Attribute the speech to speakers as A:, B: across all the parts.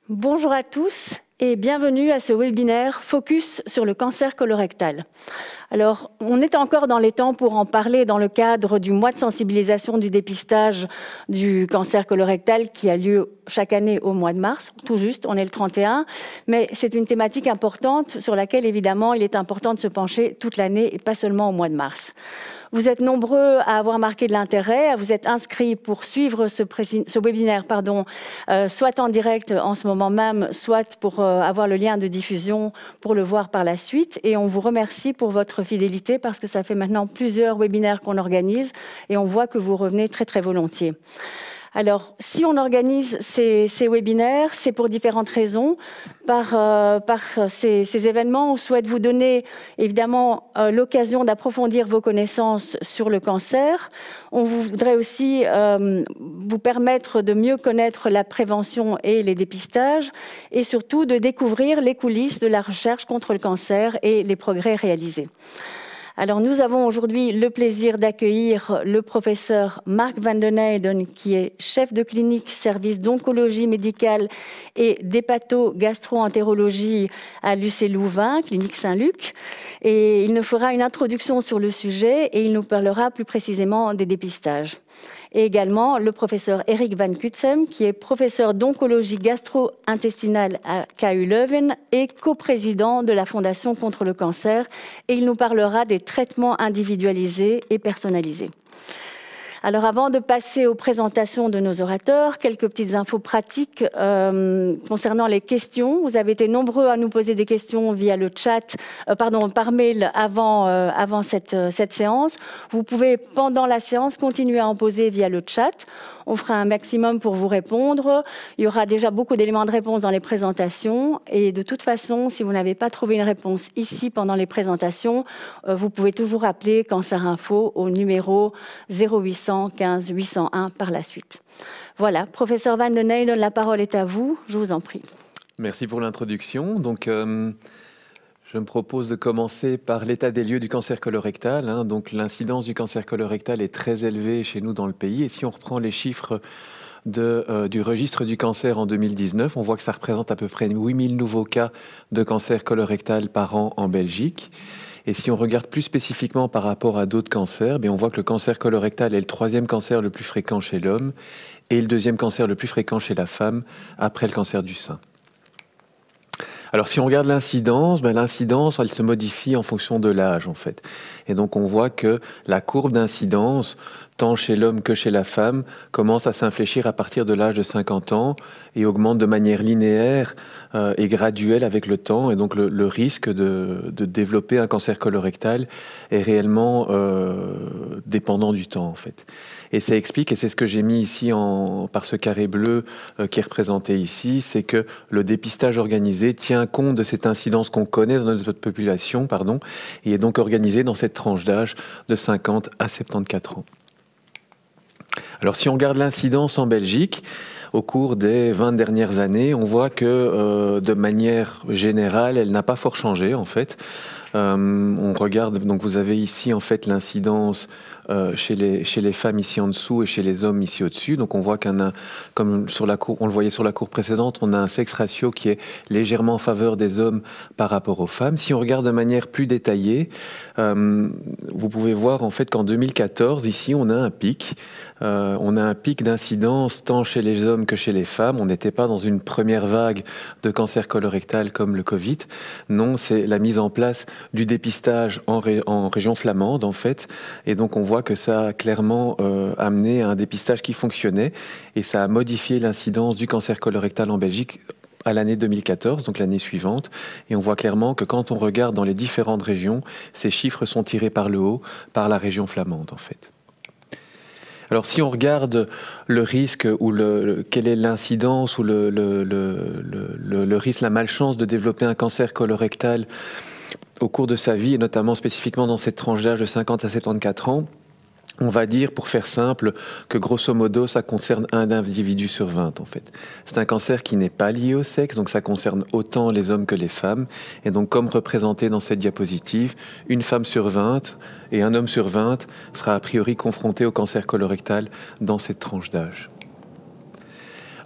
A: Bonjour à tous et bienvenue à ce webinaire Focus sur le cancer colorectal. Alors, on est encore dans les temps pour en parler dans le cadre du mois de sensibilisation du dépistage du cancer colorectal qui a lieu chaque année au mois de mars, tout juste, on est le 31, mais c'est une thématique importante sur laquelle évidemment il est important de se pencher toute l'année et pas seulement au mois de mars. Vous êtes nombreux à avoir marqué de l'intérêt, à vous être inscrits pour suivre ce webinaire, soit en direct en ce moment même, soit pour avoir le lien de diffusion pour le voir par la suite. Et on vous remercie pour votre fidélité parce que ça fait maintenant plusieurs webinaires qu'on organise et on voit que vous revenez très très volontiers. Alors, si on organise ces webinaires, c'est pour différentes raisons. Par ces événements, on souhaite vous donner évidemment l'occasion d'approfondir vos connaissances sur le cancer. On voudrait aussi vous permettre de mieux connaître la prévention et les dépistages et surtout de découvrir les coulisses de la recherche contre le cancer et les progrès réalisés. Alors, nous avons aujourd'hui le plaisir d'accueillir le professeur Mark van den Eijden, qui est chef de clinique service d'oncologie médicale et d'hépato-gastro-entérologie à l'UC Louvain, clinique Saint-Luc. Et il nous fera une introduction sur le sujet et il nous parlera plus précisément des dépistages. Et également le professeur Erik van Cutsem, qui est professeur d'oncologie gastro-intestinale à KU Leuven et coprésident de la Fondation contre le cancer. Et il nous parlera des traitements individualisés et personnalisés. Alors avant de passer aux présentations de nos orateurs, quelques petites infos pratiques concernant les questions. Vous avez été nombreux à nous poser des questions via le chat, par mail avant cette séance. Vous pouvez, pendant la séance, continuer à en poser via le chat. On fera un maximum pour vous répondre. Il y aura déjà beaucoup d'éléments de réponse dans les présentations. Et de toute façon, si vous n'avez pas trouvé une réponse ici pendant les présentations, vous pouvez toujours appeler Cancer Info au numéro 0800 15 801 par la suite. Voilà, professeur van den Eijden, la parole est à vous. Je vous en prie.
B: Merci pour l'introduction. Donc, je me propose de commencer par l'état des lieux du cancer colorectal. Donc, l'incidence du cancer colorectal est très élevée chez nous dans le pays. Et si on reprend les chiffres du registre du cancer en 2019, on voit que ça représente à peu près 8000 nouveaux cas de cancer colorectal par an en Belgique. Et si on regarde plus spécifiquement par rapport à d'autres cancers, on voit que le cancer colorectal est le troisième cancer le plus fréquent chez l'homme et le deuxième cancer le plus fréquent chez la femme après le cancer du sein. Alors, si on regarde l'incidence, l'incidence, elle se modifie en fonction de l'âge, en fait. Et donc, on voit que la courbe d'incidence, tant chez l'homme que chez la femme, commence à s'infléchir à partir de l'âge de 50 ans et augmente de manière linéaire et graduelle avec le temps. Et donc, le risque de développer un cancer colorectal est réellement dépendant du temps, en fait. Et ça explique, et c'est ce que j'ai mis ici par ce carré bleu qui est représenté ici, c'est que le dépistage organisé tient compte de cette incidence qu'on connaît dans notre population, et est donc organisé dans cette tranche d'âge de 50 à 74 ans. Alors si on regarde l'incidence en Belgique, au cours des 20 dernières années, on voit que de manière générale, elle n'a pas fort changé en fait. On regarde, donc vous avez ici en fait l'incidence chez les femmes ici en dessous et chez les hommes ici au-dessus. Donc on voit comme sur la courbe, on le voyait sur la courbe précédente, on a un sexe ratio qui est légèrement en faveur des hommes par rapport aux femmes. Si on regarde de manière plus détaillée, vous pouvez voir en fait qu'en 2014, ici, on a un pic. On a un pic d'incidence tant chez les hommes que chez les femmes. On n'était pas dans une première vague de cancer colorectal comme le Covid. Non, c'est la mise en place du dépistage en région flamande, en fait. Et donc, on voit que ça a clairement amené à un dépistage qui fonctionnait et ça a modifié l'incidence du cancer colorectal en Belgique à l'année 2014, donc l'année suivante. Et on voit clairement que quand on regarde dans les différentes régions, ces chiffres sont tirés par le haut, par la région flamande, en fait. Alors, si on regarde le risque ou quelle est l'incidence ou le risque, la malchance de développer un cancer colorectal au cours de sa vie, et notamment spécifiquement dans cette tranche d'âge de 50 à 74 ans, on va dire, pour faire simple, que grosso modo, ça concerne un individu sur 20, en fait. C'est un cancer qui n'est pas lié au sexe, donc ça concerne autant les hommes que les femmes. Et donc, comme représenté dans cette diapositive, une femme sur 20 et un homme sur 20 sera a priori confronté au cancer colorectal dans cette tranche d'âge.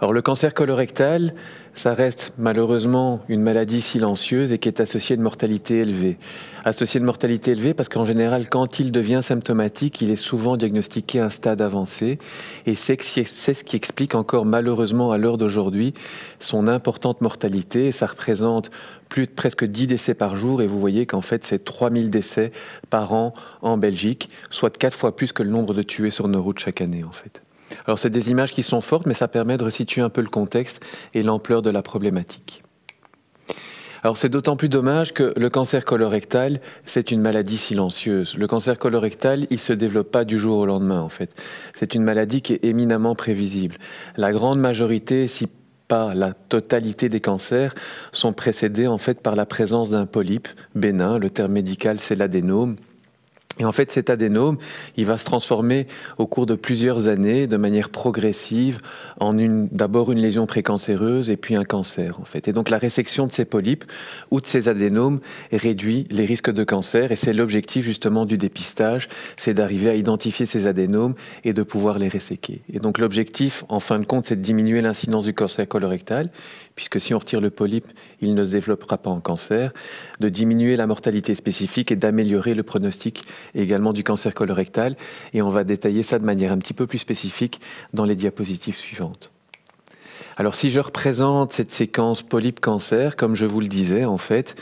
B: Alors le cancer colorectal, ça reste malheureusement une maladie silencieuse et qui est associée à une mortalité élevée. Associée à une mortalité élevée parce qu'en général, quand il devient symptomatique, il est souvent diagnostiqué à un stade avancé. Et c'est ce qui explique encore malheureusement à l'heure d'aujourd'hui son importante mortalité. Ça représente presque 10 décès par jour et vous voyez qu'en fait c'est 3000 décès par an en Belgique, soit 4 fois plus que le nombre de tués sur nos routes chaque année en fait. Alors c'est des images qui sont fortes, mais ça permet de resituer un peu le contexte et l'ampleur de la problématique. Alors c'est d'autant plus dommage que le cancer colorectal, c'est une maladie silencieuse. Le cancer colorectal, il ne se développe pas du jour au lendemain en fait. C'est une maladie qui est éminemment prévisible. La grande majorité, si pas la totalité des cancers, sont précédés en fait par la présence d'un polype bénin. Le terme médical, c'est l'adénome. Et en fait, cet adénome, il va se transformer au cours de plusieurs années, de manière progressive, en d'abord une lésion précancéreuse et puis un cancer, en fait. Et donc, la résection de ces polypes ou de ces adénomes réduit les risques de cancer. Et c'est l'objectif, justement, du dépistage, c'est d'arriver à identifier ces adénomes et de pouvoir les resséquer. Et donc, l'objectif, en fin de compte, c'est de diminuer l'incidence du cancer colorectal, puisque si on retire le polype, il ne se développera pas en cancer, de diminuer la mortalité spécifique et d'améliorer le pronostic également du cancer colorectal. Et on va détailler ça de manière un petit peu plus spécifique dans les diapositives suivantes. Alors si je représente cette séquence polype-cancer, comme je vous le disais, en fait,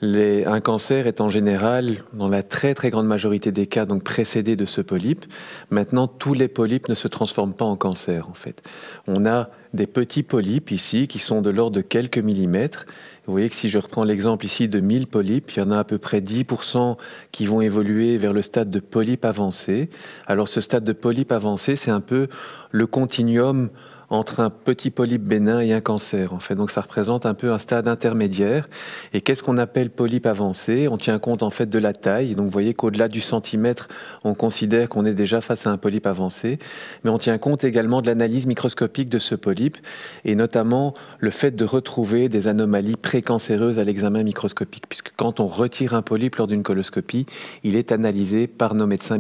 B: un cancer est en général, dans la très très grande majorité des cas, donc précédé de ce polype. Maintenant, tous les polypes ne se transforment pas en cancer, en fait. On a des petits polypes ici qui sont de l'ordre de quelques millimètres. Vous voyez que si je reprends l'exemple ici de 1000 polypes, il y en a à peu près 10% qui vont évoluer vers le stade de polype avancé. Alors ce stade de polype avancé, c'est un peu le continuum entre un petit polype bénin et un cancer, en fait. Donc ça représente un peu un stade intermédiaire. Et qu'est-ce qu'on appelle polype avancé? On tient compte en fait de la taille. Donc vous voyez qu'au-delà du centimètre, on considère qu'on est déjà face à un polype avancé. Mais on tient compte également de l'analyse microscopique de ce polype et notamment le fait de retrouver des anomalies précancéreuses à l'examen microscopique. Puisque quand on retire un polype lors d'une coloscopie, il est analysé par nos médecins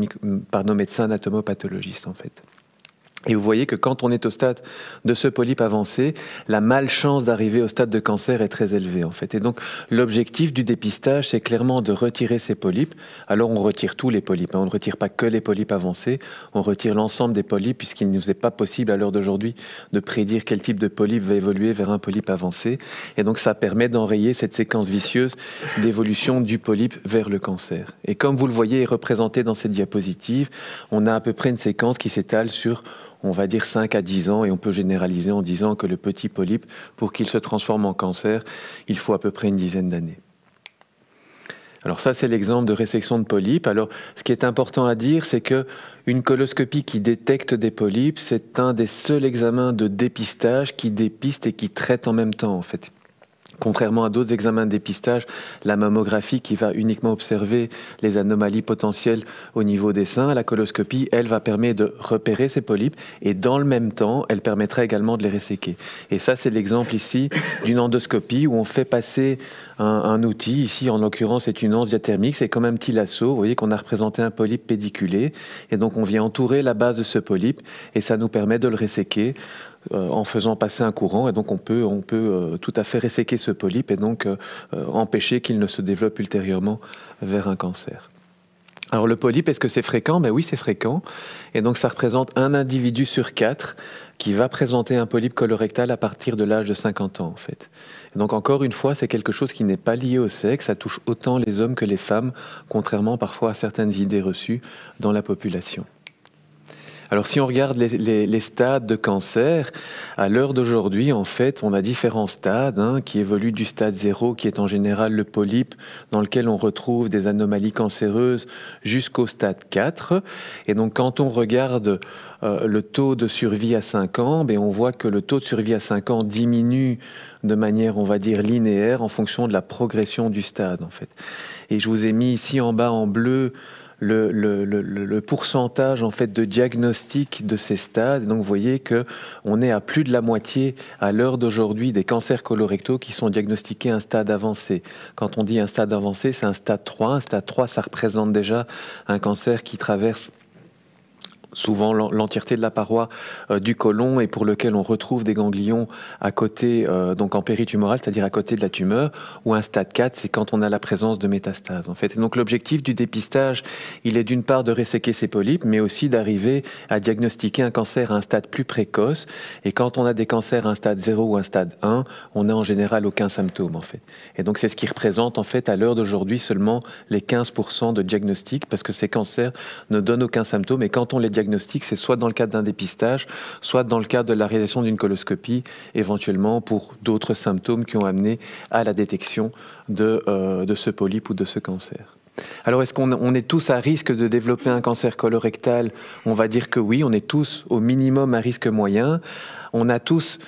B: anatomopathologistes, en fait. Et vous voyez que quand on est au stade de ce polype avancé, la malchance d'arriver au stade de cancer est très élevée, en fait. Et donc, l'objectif du dépistage, c'est clairement de retirer ces polypes. Alors, on retire tous les polypes. On ne retire pas que les polypes avancés. On retire l'ensemble des polypes puisqu'il ne nous est pas possible, à l'heure d'aujourd'hui, de prédire quel type de polype va évoluer vers un polype avancé. Et donc, ça permet d'enrayer cette séquence vicieuse d'évolution du polype vers le cancer. Et comme vous le voyez représenté dans cette diapositive, on a à peu près une séquence qui s'étale sur, on va dire 5 à 10 ans, et on peut généraliser en disant que le petit polype, pour qu'il se transforme en cancer, il faut à peu près une dizaine d'années. Alors ça, c'est l'exemple de résection de polypes. Alors, ce qui est important à dire, c'est que une coloscopie qui détecte des polypes, c'est un des seuls examens de dépistage qui dépiste et qui traite en même temps, en fait. Contrairement à d'autres examens de dépistage, la mammographie qui va uniquement observer les anomalies potentielles au niveau des seins, la coloscopie, elle, va permettre de repérer ces polypes et dans le même temps, elle permettra également de les resséquer. Et ça, c'est l'exemple ici d'une endoscopie où on fait passer un outil. Ici, en l'occurrence, c'est une anse diathermique. C'est comme un petit lasso. Vous voyez qu'on a représenté un polype pédiculé. Et donc, on vient entourer la base de ce polype et ça nous permet de le resséquer en faisant passer un courant, et donc on peut tout à fait resséquer ce polype et donc empêcher qu'il ne se développe ultérieurement vers un cancer. Alors le polype, est-ce que c'est fréquent? Ben oui, c'est fréquent, et donc ça représente un individu sur 4 qui va présenter un polype colorectal à partir de l'âge de 50 ans, en fait. Et donc encore une fois, c'est quelque chose qui n'est pas lié au sexe, ça touche autant les hommes que les femmes, contrairement parfois à certaines idées reçues dans la population. Alors si on regarde les stades de cancer, à l'heure d'aujourd'hui, en fait, on a différents stades qui évoluent du stade 0, qui est en général le polype, dans lequel on retrouve des anomalies cancéreuses, jusqu'au stade 4. Et donc quand on regarde le taux de survie à 5 ans, on voit que le taux de survie à 5 ans diminue de manière, on va dire, linéaire en fonction de la progression du stade, en fait. Et je vous ai mis ici en bas en bleu le pourcentage en fait de diagnostic de ces stades. Donc vous voyez qu'on est à plus de la moitié à l'heure d'aujourd'hui des cancers colorectaux qui sont diagnostiqués à un stade avancé. Quand on dit un stade avancé, c'est un stade 3. Un stade 3, ça représente déjà un cancer qui traverse souvent l'entièreté de la paroi du côlon et pour lequel on retrouve des ganglions à côté, donc en péritumoral, c'est-à-dire à côté de la tumeur, ou un stade 4, c'est quand on a la présence de métastases en fait. Et donc l'objectif du dépistage, il est d'une part de resséquer ces polypes, mais aussi d'arriver à diagnostiquer un cancer à un stade plus précoce. Et quand on a des cancers à un stade 0 ou un stade 1, on n'a en général aucun symptôme en fait. Et donc c'est ce qui représente en fait à l'heure d'aujourd'hui seulement les 15% de diagnostic, parce que ces cancers ne donnent aucun symptôme, et quand on les diagnostique, c'est soit dans le cadre d'un dépistage, soit dans le cadre de la réalisation d'une coloscopie, éventuellement pour d'autres symptômes qui ont amené à la détection de ce polype ou de ce cancer. Alors, est-ce qu'on est tous à risque de développer un cancer colorectal? On va dire que oui, on est tous au minimum à risque moyen. On a tous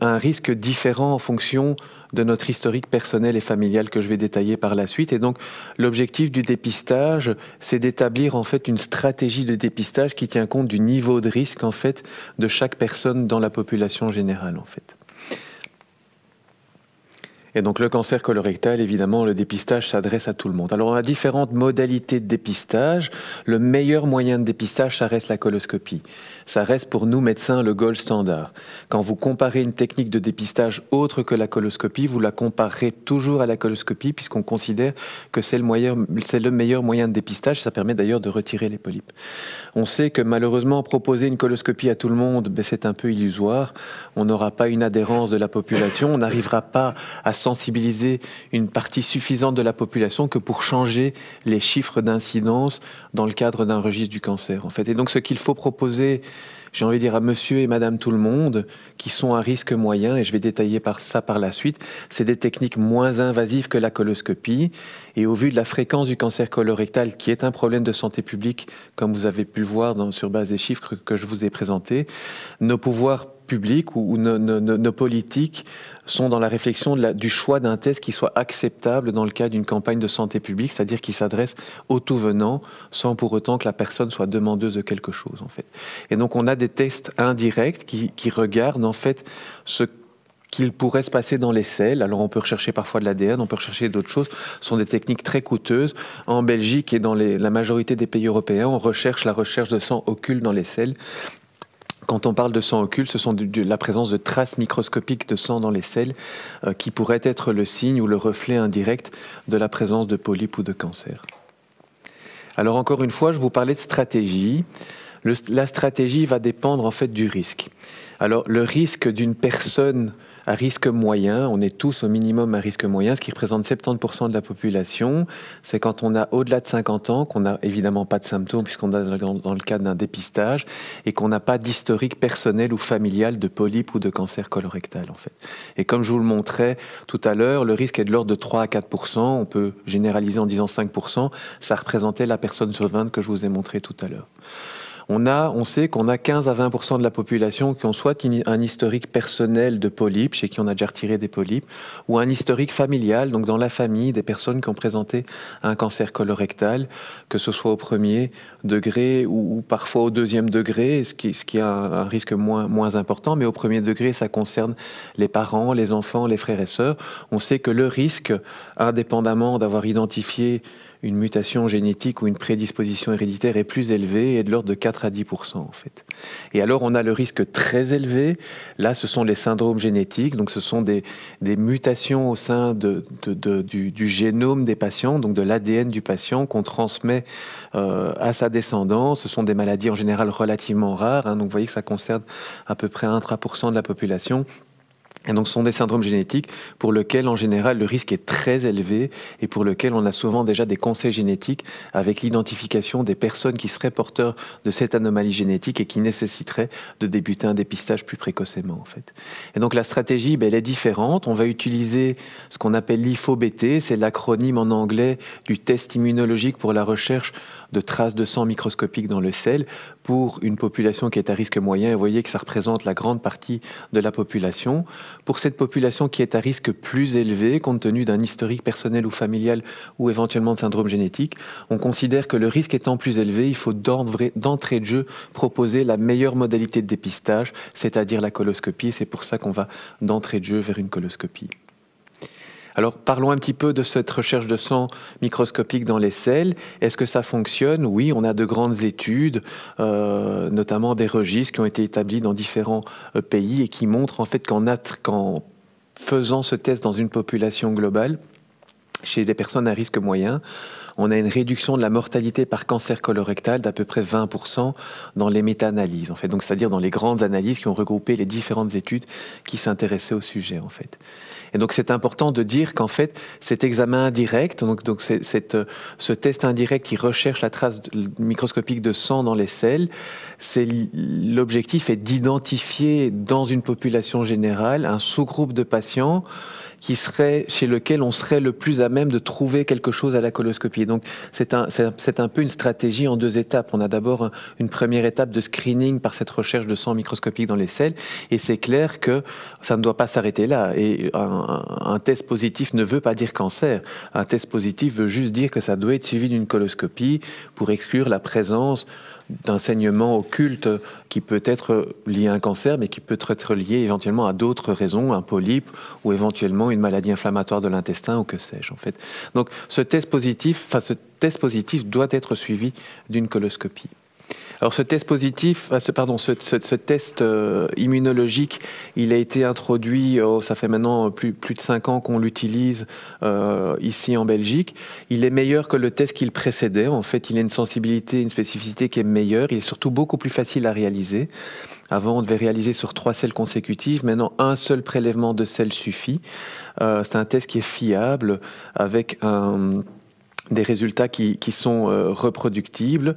B: un risque différent en fonction de notre historique personnel et familial que je vais détailler par la suite. Et donc, l'objectif du dépistage, c'est d'établir en fait une stratégie de dépistage qui tient compte du niveau de risque en fait de chaque personne dans la population générale en fait. Et donc le cancer colorectal, évidemment, le dépistage s'adresse à tout le monde. Alors on a différentes modalités de dépistage. Le meilleur moyen de dépistage, ça reste la coloscopie. Ça reste pour nous médecins le gold standard. Quand vous comparez une technique de dépistage autre que la coloscopie, vous la comparerez toujours à la coloscopie puisqu'on considère que c'est le meilleur moyen de dépistage. Ça permet d'ailleurs de retirer les polypes. On sait que malheureusement, proposer une coloscopie à tout le monde, c'est un peu illusoire. On n'aura pas une adhérence de la population, on n'arrivera pas à sensibiliser une partie suffisante de la population que pour changer les chiffres d'incidence dans le cadre d'un registre du cancer, en fait. Et donc, ce qu'il faut proposer, j'ai envie de dire à monsieur et madame tout le monde, qui sont à risque moyen, et je vais détailler ça par la suite, c'est des techniques moins invasives que la coloscopie. Et au vu de la fréquence du cancer colorectal, qui est un problème de santé publique, comme vous avez pu le voir sur base des chiffres que je vous ai présentés, nos pouvoirs publics ou nos politiques sont dans la réflexion du choix d'un test qui soit acceptable dans le cadre d'une campagne de santé publique, c'est-à-dire qui s'adresse aux tout-venants sans pour autant que la personne soit demandeuse de quelque chose, en fait. Et donc on a des tests indirects qui regardent en fait ce qu'il pourrait se passer dans les selles. Alors on peut rechercher parfois de l'ADN, on peut rechercher d'autres choses. Ce sont des techniques très coûteuses. En Belgique et dans la majorité des pays européens, on recherche la recherche de sang occulte dans les selles. Quand on parle de sang occulte, ce sont la présence de traces microscopiques de sang dans les selles qui pourraient être le signe ou le reflet indirect de la présence de polypes ou de cancer. Alors encore une fois, je vous parlais de stratégie. La stratégie va dépendre en fait du risque. Alors le risque d'une personne à risque moyen, on est tous au minimum à risque moyen, ce qui représente 70% de la population. C'est quand on a au-delà de 50 ans, qu'on n'a évidemment pas de symptômes puisqu'on est dans le cadre d'un dépistage et qu'on n'a pas d'historique personnel ou familial de polype ou de cancer colorectal en fait. Et comme je vous le montrais tout à l'heure, le risque est de l'ordre de 3 à 4%, on peut généraliser en disant 5%, ça représentait la personne sur 20 que je vous ai montré tout à l'heure. On sait qu'on a 15 à 20% de la population qui ont soit un historique personnel de polypes, chez qui on a déjà retiré des polypes, ou un historique familial, donc dans la famille, des personnes qui ont présenté un cancer colorectal, que ce soit au premier degré ou parfois au deuxième degré, ce qui a un risque moins important, mais au premier degré, ça concerne les parents, les enfants, les frères et sœurs. On sait que le risque, indépendamment d'avoir identifié une mutation génétique ou une prédisposition héréditaire est plus élevée et de l'ordre de 4 à 10% en fait. Et alors on a le risque très élevé, là ce sont les syndromes génétiques, donc ce sont des mutations au sein du génome des patients, donc de l'ADN du patient qu'on transmet à sa descendance. Ce sont des maladies en général relativement rares, donc vous voyez que ça concerne à peu près 1-3% de la population. Et donc, ce sont des syndromes génétiques pour lesquels, en général, le risque est très élevé et pour lesquels on a souvent déjà des conseils génétiques avec l'identification des personnes qui seraient porteurs de cette anomalie génétique et qui nécessiteraient de débuter un dépistage plus précocement, en fait. Et donc, la stratégie, elle est différente. On va utiliser ce qu'on appelle l'IFO-BT, c'est l'acronyme en anglais du test immunologique pour la recherche de traces de sang microscopiques dans le sel pour une population qui est à risque moyen. Et vous voyez que ça représente la grande partie de la population. Pour cette population qui est à risque plus élevé, compte tenu d'un historique personnel ou familial ou éventuellement de syndrome génétique, on considère que le risque étant plus élevé, il faut d'entrée de jeu proposer la meilleure modalité de dépistage, c'est-à-dire la coloscopie. C'est pour ça qu'on va d'entrée de jeu vers une coloscopie. Alors, parlons un petit peu de cette recherche de sang microscopique dans les selles. Est-ce que ça fonctionne? Oui, on a de grandes études, notamment des registres qui ont été établis dans différents pays et qui montrent en fait qu'en faisant ce test dans une population globale, chez les personnes à risque moyen, on a une réduction de la mortalité par cancer colorectal d'à peu près 20% dans les méta-analyses, en fait. Donc, c'est-à-dire dans les grandes analyses qui ont regroupé les différentes études qui s'intéressaient au sujet, en fait. Et donc, c'est important de dire qu'en fait, cet examen indirect, donc ce test indirect qui recherche la trace microscopique de sang dans les selles, l'objectif est d'identifier dans une population générale un sous-groupe de patients chez lequel on serait le plus à même de trouver quelque chose à la coloscopie. Donc c'est un peu une stratégie en 2 étapes. On a d'abord une première étape de screening par cette recherche de sang microscopique dans les selles, et c'est clair que ça ne doit pas s'arrêter là. Et un test positif ne veut pas dire cancer. Un test positif veut juste dire que ça doit être suivi d'une coloscopie pour exclure la présence d'un saignement occulte qui peut être lié à un cancer, mais qui peut être lié éventuellement à d'autres raisons, un polype ou éventuellement une maladie inflammatoire de l'intestin ou que sais-je, en fait. Donc ce test positif doit être suivi d'une coloscopie. Alors ce test positif, ce test immunologique, il a été introduit, ça fait maintenant plus de 5 ans qu'on l'utilise ici en Belgique. Il est meilleur que le test qui le précédait. En fait, il a une sensibilité, une spécificité qui est meilleure. Il est surtout beaucoup plus facile à réaliser. Avant, on devait réaliser sur 3 selles consécutives. Maintenant, un seul prélèvement de selles suffit. C'est un test qui est fiable, avec des résultats qui sont reproductibles.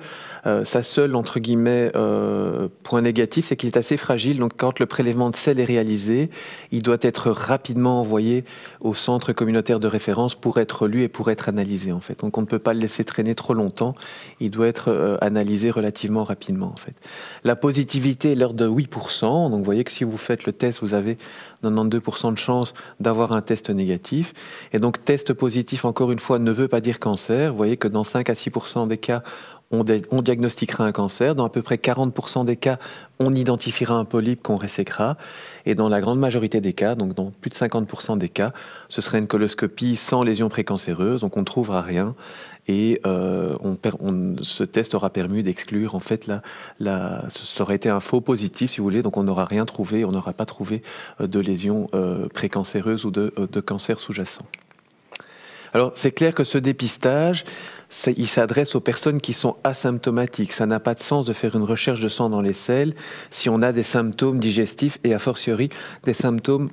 B: Sa seule, entre guillemets, point négatif, c'est qu'il est assez fragile. Donc, quand le prélèvement de selles est réalisé, il doit être rapidement envoyé au centre communautaire de référence pour être lu et pour être analysé, en fait. Donc, on ne peut pas le laisser traîner trop longtemps. Il doit être analysé relativement rapidement, en fait. La positivité est l'ordre de 8%. Donc, vous voyez que si vous faites le test, vous avez 92% de chance d'avoir un test négatif. Et donc, test positif, encore une fois, ne veut pas dire cancer. Vous voyez que dans 5 à 6% des cas, on diagnostiquera un cancer. Dans à peu près 40% des cas, on identifiera un polype qu'on resséquera. Et dans la grande majorité des cas, donc dans plus de 50% des cas, ce serait une coloscopie sans lésion précancéreuse, donc on ne trouvera rien. Et ce test aura permis d'exclure, en fait, ça aurait été un faux positif, si vous voulez, donc on n'aura rien trouvé, on n'aura pas trouvé de lésion précancéreuse ou de cancer sous-jacent. Alors, c'est clair que ce dépistage, il s'adresse aux personnes qui sont asymptomatiques. Ça n'a pas de sens de faire une recherche de sang dans les selles si on a des symptômes digestifs et a fortiori des symptômes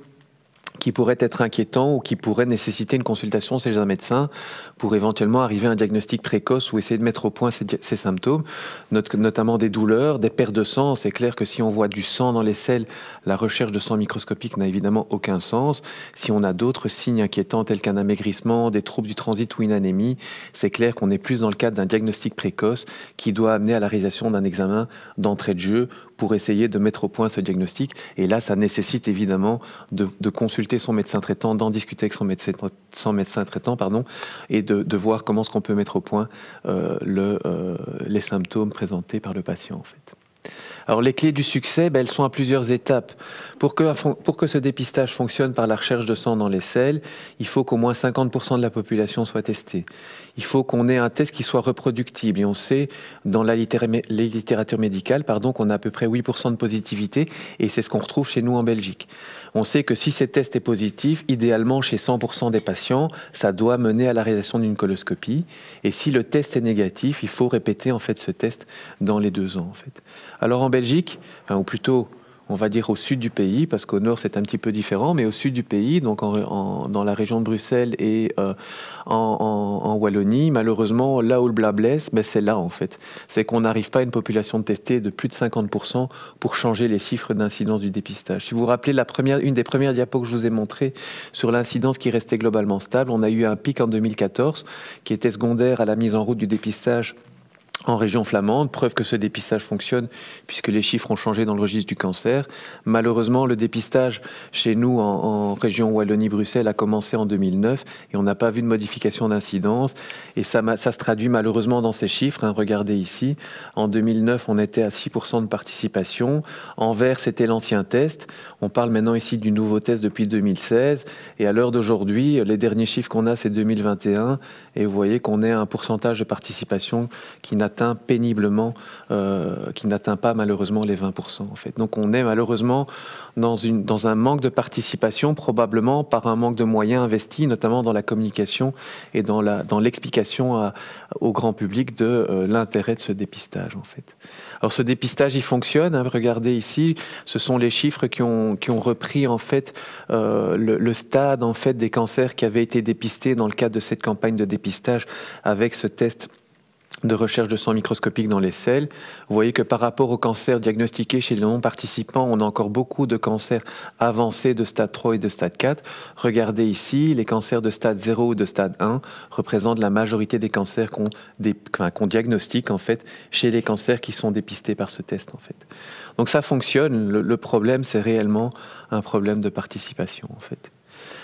B: qui pourraient être inquiétants ou qui pourraient nécessiter une consultation chez un médecin pour éventuellement arriver à un diagnostic précoce ou essayer de mettre au point ces symptômes, notamment des douleurs, des pertes de sang. C'est clair que si on voit du sang dans les selles, la recherche de sang microscopique n'a évidemment aucun sens. Si on a d'autres signes inquiétants tels qu'un amaigrissement, des troubles du transit ou une anémie, c'est clair qu'on est plus dans le cadre d'un diagnostic précoce qui doit amener à la réalisation d'un examen d'entrée de jeu pour essayer de mettre au point ce diagnostic. Et là, ça nécessite évidemment de consulter son médecin traitant, d'en discuter avec son médecin traitant, et de voir comment est-ce qu'on peut mettre au point les symptômes présentés par le patient, en fait. Alors, les clés du succès, elles sont à plusieurs étapes. Pour que ce dépistage fonctionne par la recherche de sang dans les selles, il faut qu'au moins 50% de la population soit testée. Il faut qu'on ait un test qui soit reproductible. Et on sait, dans la littérature médicale, qu'on a à peu près 8% de positivité, et c'est ce qu'on retrouve chez nous en Belgique. On sait que si ce test est positif, idéalement chez 100% des patients, ça doit mener à la réalisation d'une coloscopie. Et si le test est négatif, il faut répéter en fait ce test dans les 2 ans. En fait. Alors en Belgique, ou plutôt on va dire au sud du pays, parce qu'au nord c'est un petit peu différent, mais au sud du pays, donc dans la région de Bruxelles et en Wallonie, malheureusement, là où le blât blesse, c'est là en fait. C'est qu'on n'arrive pas à une population testée de plus de 50% pour changer les chiffres d'incidence du dépistage. Si vous vous rappelez une des premières diapos que je vous ai montrées sur l'incidence qui restait globalement stable, on a eu un pic en 2014 qui était secondaire à la mise en route du dépistage en région flamande, preuve que ce dépistage fonctionne puisque les chiffres ont changé dans le registre du cancer. Malheureusement, le dépistage chez nous en région Wallonie-Bruxelles a commencé en 2009 et on n'a pas vu de modification d'incidence et ça se traduit malheureusement dans ces chiffres. Hein, regardez ici, en 2009 on était à 6% de participation, en vert c'était l'ancien test, on parle maintenant ici du nouveau test depuis 2016 et à l'heure d'aujourd'hui, les derniers chiffres qu'on a c'est 2021 et vous voyez qu'on est à un pourcentage de participation qui n'atteint péniblement, qui n'atteint pas malheureusement les 20% en fait. Donc on est malheureusement dans un manque de participation, probablement par un manque de moyens investis, notamment dans la communication et dans l'explication au grand public de l'intérêt de ce dépistage en fait. Alors ce dépistage il fonctionne, hein, regardez ici, ce sont les chiffres qui ont repris en fait le stade en fait des cancers qui avaient été dépistés dans le cadre de cette campagne de dépistage avec ce test de recherche de sang microscopique dans les selles. Vous voyez que par rapport aux cancers diagnostiqués chez les non-participants, on a encore beaucoup de cancers avancés de stade 3 et de stade 4. Regardez ici, les cancers de stade 0 ou de stade 1 représentent la majorité des cancers qu'on diagnostique en fait chez les cancers qui sont dépistés par ce test en fait. Donc ça fonctionne. Le problème, c'est réellement un problème de participation en fait.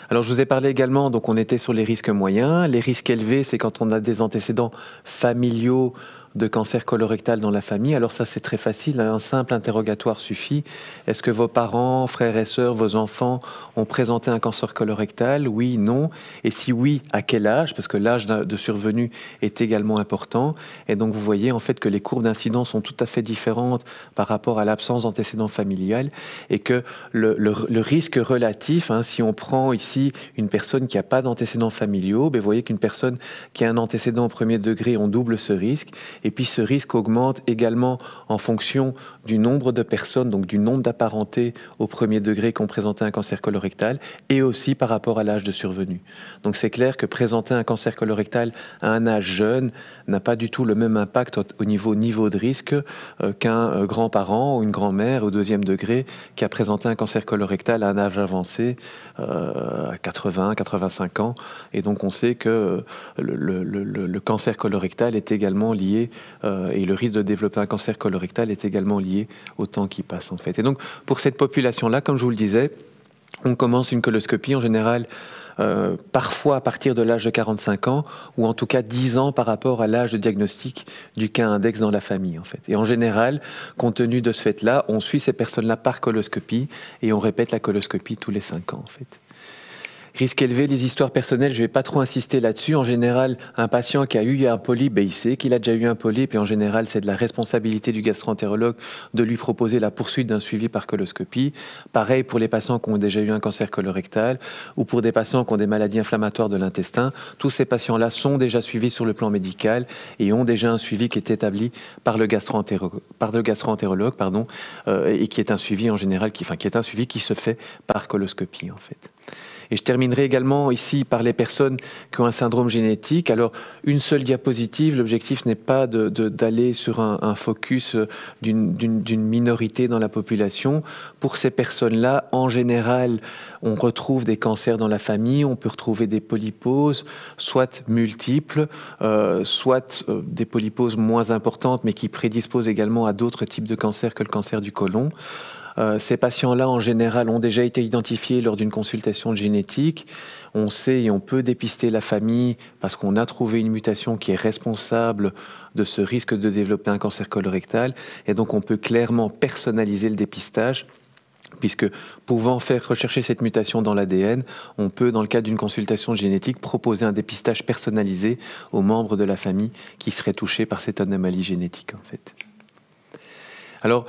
B: Alors je vous ai parlé également, donc on était sur les risques moyens. Les risques élevés, c'est quand on a des antécédents familiaux de cancer colorectal dans la famille. Alors ça c'est très facile, un simple interrogatoire suffit. Est-ce que vos parents, frères et sœurs, vos enfants ont présenté un cancer colorectal? Oui, non. Et si oui, à quel âge? Parce que l'âge de survenue est également important. Et donc vous voyez en fait que les courbes d'incidence sont tout à fait différentes par rapport à l'absence d'antécédent familial et que le risque relatif, hein, si on prend ici une personne qui n'a pas d'antécédents familiaux, ben vous voyez qu'une personne qui a un antécédent au premier degré, on double ce risque. Et puis ce risque augmente également en fonction du nombre de personnes, donc du nombre d'apparentés au premier degré qui ont présenté un cancer colorectal, et aussi par rapport à l'âge de survenue. Donc c'est clair que présenter un cancer colorectal à un âge jeune n'a pas du tout le même impact au niveau de risque qu'un grand-parent ou une grand-mère au deuxième degré qui a présenté un cancer colorectal à un âge avancé, à 80, 85 ans. Et donc on sait que le cancer colorectal est également lié et le risque de développer un cancer colorectal est également lié au temps qui passe en fait. Et donc pour cette population-là, comme je vous le disais, on commence une coloscopie en général parfois à partir de l'âge de 45 ans ou en tout cas 10 ans par rapport à l'âge de diagnostic du cas index dans la famille en fait. Et en général, compte tenu de ce fait-là, on suit ces personnes-là par coloscopie et on répète la coloscopie tous les 5 ans en fait. Risque élevé, les histoires personnelles, je ne vais pas trop insister là-dessus. En général, un patient qui a eu un polype, ben, il sait qu'il a déjà eu un polype et en général, c'est de la responsabilité du gastro-entérologue de lui proposer la poursuite d'un suivi par coloscopie. Pareil pour les patients qui ont déjà eu un cancer colorectal ou pour des patients qui ont des maladies inflammatoires de l'intestin. Tous ces patients-là sont déjà suivis sur le plan médical et ont déjà un suivi qui est établi par le gastro-entérologue, et qui est un suivi en général, qui est un suivi qui se fait par coloscopie en fait. Et je terminerai également ici par les personnes qui ont un syndrome génétique. Alors, une seule diapositive, l'objectif n'est pas d'aller sur un focus d'une minorité dans la population. Pour ces personnes-là, en général, on retrouve des cancers dans la famille, on peut retrouver des polyposes, soit multiples, soit des polyposes moins importantes, mais qui prédisposent également à d'autres types de cancers que le cancer du côlon. Ces patients-là, en général, ont déjà été identifiés lors d'une consultation de génétique. On sait et on peut dépister la famille parce qu'on a trouvé une mutation qui est responsable de ce risque de développer un cancer colorectal. Et donc, on peut clairement personnaliser le dépistage, puisque pouvant faire rechercher cette mutation dans l'ADN, on peut, dans le cadre d'une consultation génétique, proposer un dépistage personnalisé aux membres de la famille qui seraient touchés par cette anomalie génétique, en fait. Alors,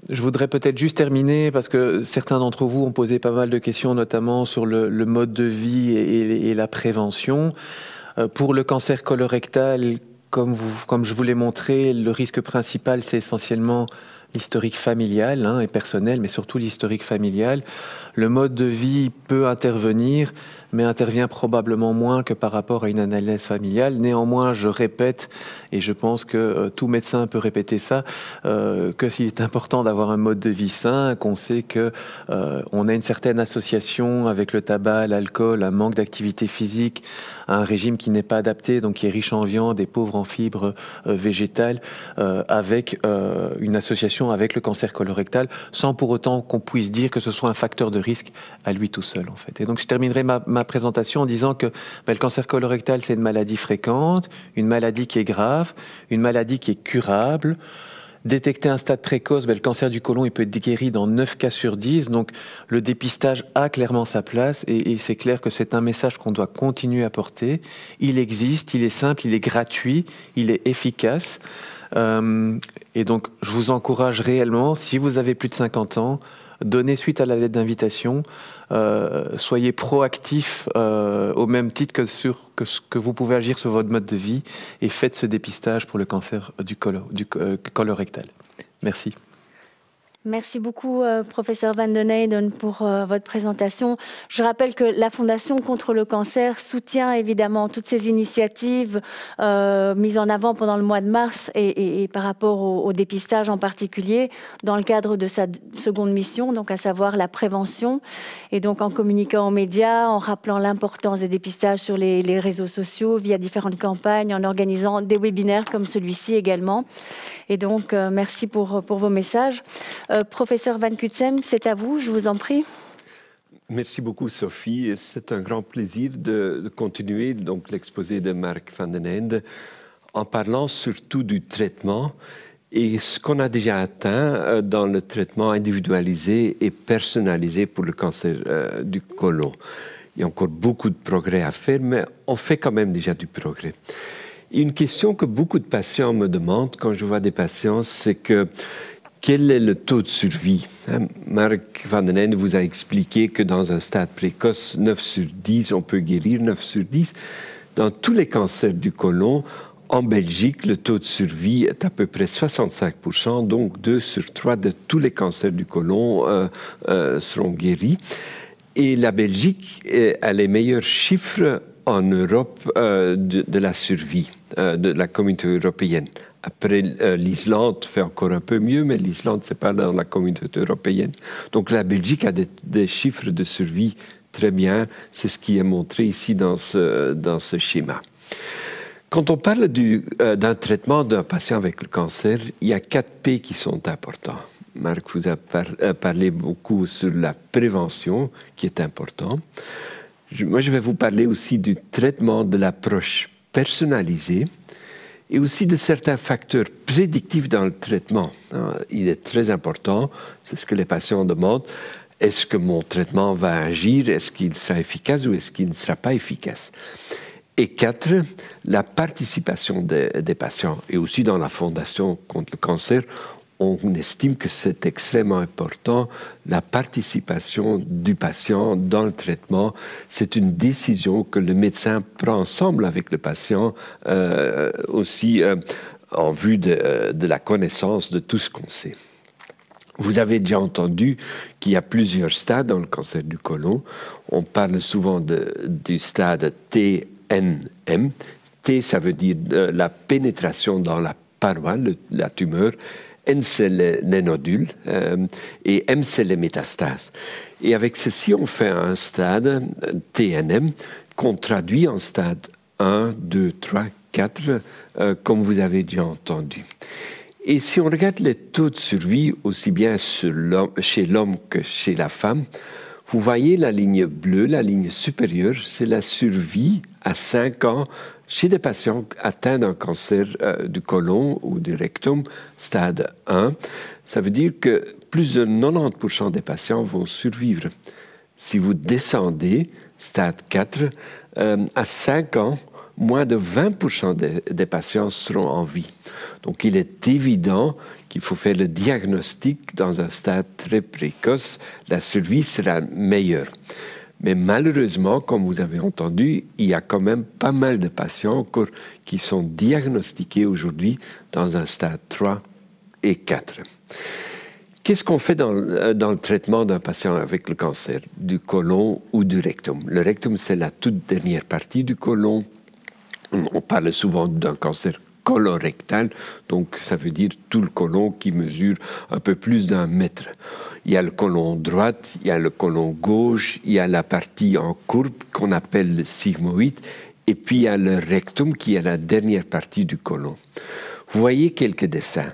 B: je voudrais peut-être juste terminer, parce que certains d'entre vous ont posé pas mal de questions, notamment sur le mode de vie et la prévention. Pour le cancer colorectal, comme je vous l'ai montré, le risque principal, c'est essentiellement l'historique familial et personnel, mais surtout l'historique familial. Le mode de vie peut intervenir, mais intervient probablement moins que par rapport à une analyse familiale. Néanmoins, je répète, et je pense que tout médecin peut répéter ça, que s'il est important d'avoir un mode de vie sain, qu'on sait que on a une certaine association avec le tabac, l'alcool, un manque d'activité physique, un régime qui n'est pas adapté, donc qui est riche en viande et pauvre en fibres végétales, avec une association avec le cancer colorectal, sans pour autant qu'on puisse dire que ce soit un facteur de risque à lui tout seul, en fait. Et donc, je terminerai ma présentation en disant que le cancer colorectal, c'est une maladie fréquente, une maladie qui est grave, une maladie qui est curable. Détecter un stade précoce, le cancer du côlon, il peut être guéri dans 9 cas sur 10. Donc, le dépistage a clairement sa place et c'est clair que c'est un message qu'on doit continuer à porter. Il existe, il est simple, il est gratuit, il est efficace. Et donc, je vous encourage réellement, si vous avez plus de 50 ans, donnez suite à la lettre d'invitation, soyez proactifs au même titre que ce que vous pouvez agir sur votre mode de vie et faites ce dépistage pour le cancer du colorectal. Merci.
A: Merci beaucoup, professeur Van den Eijden, pour votre présentation. Je rappelle que la Fondation contre le cancer soutient évidemment toutes ces initiatives mises en avant pendant le mois de mars et par rapport au dépistage en particulier, dans le cadre de sa seconde mission, donc à savoir la prévention. Et donc en communiquant aux médias, en rappelant l'importance des dépistages sur les réseaux sociaux, via différentes campagnes, en organisant des webinaires comme celui-ci également. Et donc, merci pour vos messages. Professeur Van Cutsem, c'est à vous, je vous en prie.
C: Merci beaucoup, Sophie. C'est un grand plaisir de continuer donc l'exposé de Marc Van den Eijden en parlant surtout du traitement et ce qu'on a déjà atteint dans le traitement individualisé et personnalisé pour le cancer du côlon. Il y a encore beaucoup de progrès à faire, mais on fait quand même déjà du progrès. Une question que beaucoup de patients me demandent quand je vois des patients, c'est que quel est le taux de survie? Marc Van den Eijden vous a expliqué que dans un stade précoce, 9 sur 10, on peut guérir 9 sur 10. Dans tous les cancers du côlon, en Belgique, le taux de survie est à peu près 65%, donc 2 sur 3 de tous les cancers du côlon seront guéris. Et la Belgique a les meilleurs chiffres en Europe de la survie de la communauté européenne. Après, l'Islande fait encore un peu mieux, mais l'Islande, ce n'est pas dans la communauté européenne. Donc la Belgique a des chiffres de survie très bien. C'est ce qui est montré ici dans ce schéma. Quand on parle d'un traitement d'un patient avec le cancer, il y a 4 P qui sont importants. Marc vous a parlé beaucoup sur la prévention, qui est important. Moi, je vais vous parler aussi du traitement, de l'approche personnalisée, et aussi de certains facteurs prédictifs dans le traitement. Il est très important, c'est ce que les patients demandent. Est-ce que mon traitement va agir? Est-ce qu'il sera efficace ou est-ce qu'il ne sera pas efficace? Et 4, la participation des patients. Et aussi dans la Fondation contre le cancer, on estime que c'est extrêmement important, la participation du patient dans le traitement. C'est une décision que le médecin prend ensemble avec le patient, aussi en vue de la connaissance de tout ce qu'on sait. Vous avez déjà entendu qu'il y a plusieurs stades dans le cancer du côlon. On parle souvent du stade TNM. T, ça veut dire la pénétration dans la paroi, la tumeur. N, c'est les nodules, et M, c'est les métastases. Et avec ceci, on fait un stade TNM qu'on traduit en stade 1, 2, 3, 4, comme vous avez déjà entendu. Et si on regarde les taux de survie, aussi bien chez l'homme que chez la femme, vous voyez la ligne bleue, la ligne supérieure, c'est la survie à 5 ans chez des patients atteints d'un cancer du côlon ou du rectum, stade 1. Ça veut dire que plus de 90% des patients vont survivre. Si vous descendez, stade 4, à 5 ans, moins de 20% des patients seront en vie. Donc il est évident qu'il faut faire le diagnostic dans un stade très précoce. La survie sera meilleure. Mais malheureusement, comme vous avez entendu, il y a quand même pas mal de patients encore qui sont diagnostiqués aujourd'hui dans un stade 3 et 4. Qu'est-ce qu'on fait dans le traitement d'un patient avec le cancer du côlon ou du rectum? Le rectum, c'est la toute dernière partie du côlon. On parle souvent d'un cancer colorectal, donc ça veut dire tout le côlon qui mesure un peu plus d'1 mètre. Il y a le côlon droit, il y a le côlon gauche, il y a la partie en courbe qu'on appelle le sigmoïde, et puis il y a le rectum qui est la dernière partie du côlon. Vous voyez quelques dessins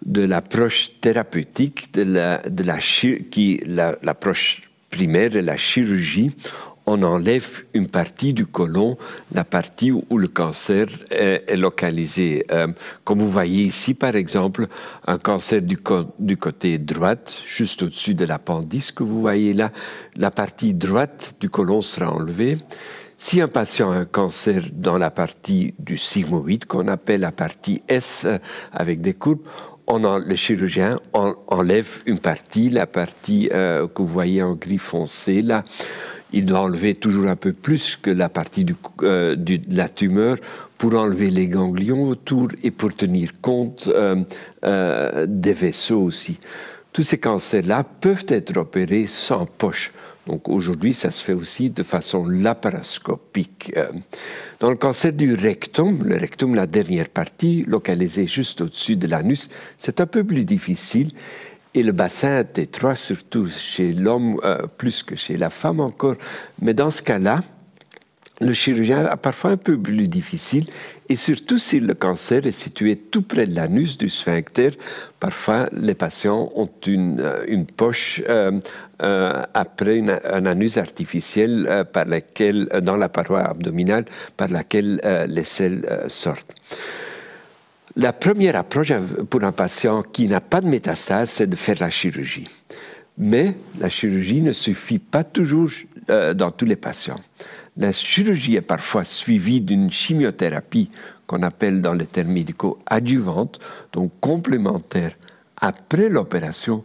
C: de l'approche thérapeutique, l'approche primaire de la chirurgie. On enlève une partie du côlon, la partie où le cancer est localisé. Comme vous voyez ici, par exemple, un cancer du côté droit, juste au-dessus de l'appendice que vous voyez là, la partie droite du côlon sera enlevée. Si un patient a un cancer dans la partie du sigmoïde, qu'on appelle la partie S avec des courbes, le chirurgien enlève une partie, la partie que vous voyez en gris foncé là. Il doit enlever toujours un peu plus que la partie de la tumeur pour enlever les ganglions autour et pour tenir compte des vaisseaux aussi. Tous ces cancers-là peuvent être opérés sans poche. Donc aujourd'hui, ça se fait aussi de façon laparoscopique. Dans le cancer du rectum, la dernière partie, localisée juste au-dessus de l'anus, c'est un peu plus difficile. Et le bassin est étroit, surtout chez l'homme, plus que chez la femme encore. Mais dans ce cas-là, le chirurgien a parfois un peu plus difficile, et surtout si le cancer est situé tout près de l'anus, du sphincter, parfois les patients ont une poche après un anus artificiel dans la paroi abdominale par laquelle les selles sortent. La première approche pour un patient qui n'a pas de métastase, c'est de faire la chirurgie. Mais la chirurgie ne suffit pas toujours dans tous les patients. La chirurgie est parfois suivie d'une chimiothérapie qu'on appelle dans les termes médicaux adjuvante, donc complémentaire après l'opération,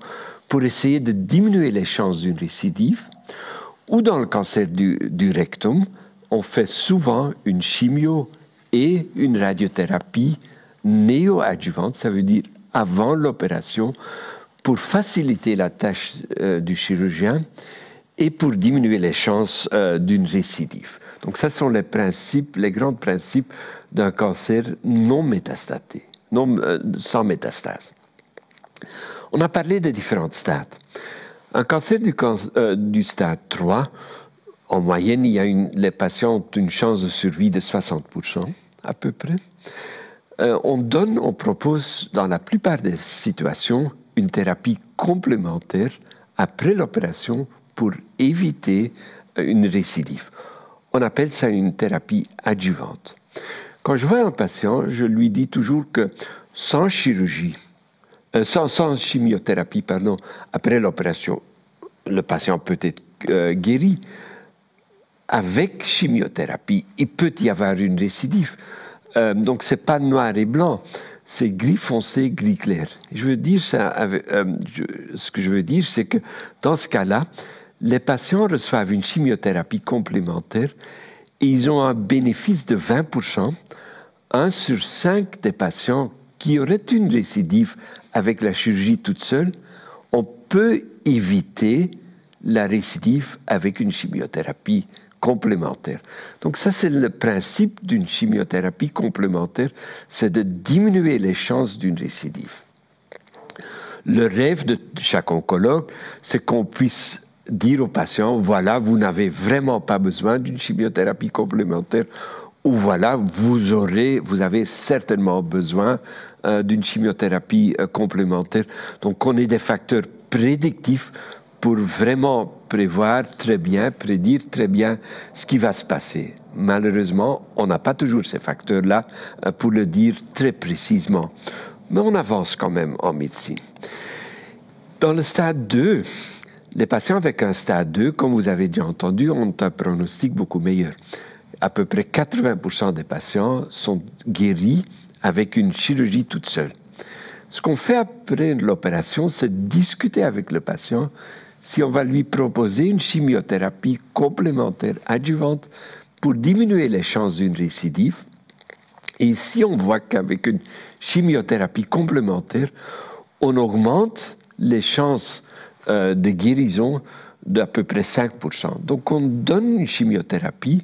C: pour essayer de diminuer les chances d'une récidive. Ou dans le cancer du rectum, on fait souvent une chimio et une radiothérapie néo-adjuvante, ça veut dire avant l'opération, pour faciliter la tâche du chirurgien et pour diminuer les chances d'une récidive. Donc, ça sont les grands principes d'un cancer non métastaté, sans métastase. On a parlé des différents stades. Un cancer du stade 3, en moyenne, les patients ont une chance de survie de 60%, à peu près. On propose, dans la plupart des situations, une thérapie complémentaire après l'opération pour éviter une récidive. On appelle ça une thérapie adjuvante. Quand je vois un patient, je lui dis toujours que sans chimiothérapie, après l'opération, le patient peut être guéri. Avec chimiothérapie, il peut y avoir une récidive. Donc, ce n'est pas noir et blanc, c'est gris foncé, gris clair. Ce que je veux dire, c'est que dans ce cas-là, les patients reçoivent une chimiothérapie complémentaire et ils ont un bénéfice de 20%. 1 sur 5 des patients qui auraient une récidive avec la chirurgie toute seule, on peut éviter la récidive avec une chimiothérapie complémentaire. Donc ça, c'est le principe d'une chimiothérapie complémentaire, c'est de diminuer les chances d'une récidive. Le rêve de chaque oncologue, c'est qu'on puisse dire aux patients, voilà, vous n'avez vraiment pas besoin d'une chimiothérapie complémentaire, ou voilà, vous avez certainement besoin d'une chimiothérapie complémentaire. Donc on est des facteurs prédictifs pour vraiment prédire très bien ce qui va se passer. Malheureusement, on n'a pas toujours ces facteurs-là pour le dire très précisément. Mais on avance quand même en médecine. Dans le stade 2, les patients avec un stade 2, comme vous avez déjà entendu, ont un pronostic beaucoup meilleur. À peu près 80% des patients sont guéris avec une chirurgie toute seule. Ce qu'on fait après l'opération, c'est discuter avec le patient si on va lui proposer une chimiothérapie complémentaire adjuvante pour diminuer les chances d'une récidive. Et si on voit qu'avec une chimiothérapie complémentaire, on augmente les chances de guérison d'à peu près 5%. Donc, on donne une chimiothérapie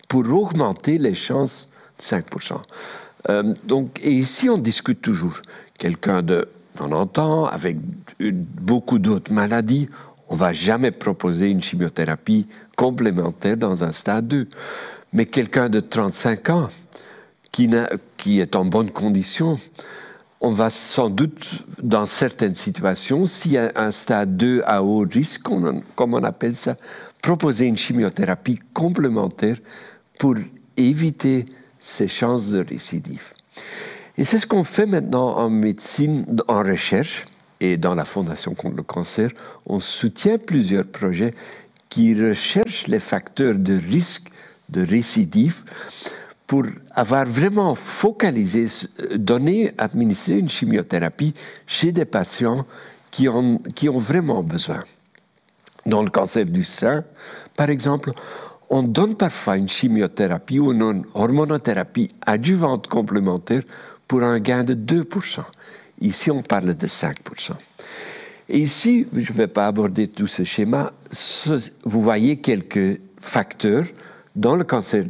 C: pour augmenter les chances de 5%. Et ici, on discute toujours. Quelqu'un de 90 ans, avec beaucoup d'autres maladies, on ne va jamais proposer une chimiothérapie complémentaire dans un stade 2. Mais quelqu'un de 35 ans, qui est en bonne condition, on va sans doute, dans certaines situations, s'il y a un stade 2 à haut risque, comme on appelle ça, proposer une chimiothérapie complémentaire pour éviter ces chances de récidive. Et c'est ce qu'on fait maintenant en médecine, en recherche, et dans la Fondation contre le cancer, on soutient plusieurs projets qui recherchent les facteurs de risque de récidive pour avoir vraiment focalisé, administré une chimiothérapie chez des patients qui ont vraiment besoin. Dans le cancer du sein, par exemple, on donne parfois une chimiothérapie ou une hormonothérapie adjuvante complémentaire pour un gain de 2%. Ici, on parle de 5%. Et ici, je ne vais pas aborder tout ce schéma, vous voyez quelques facteurs dans le cancer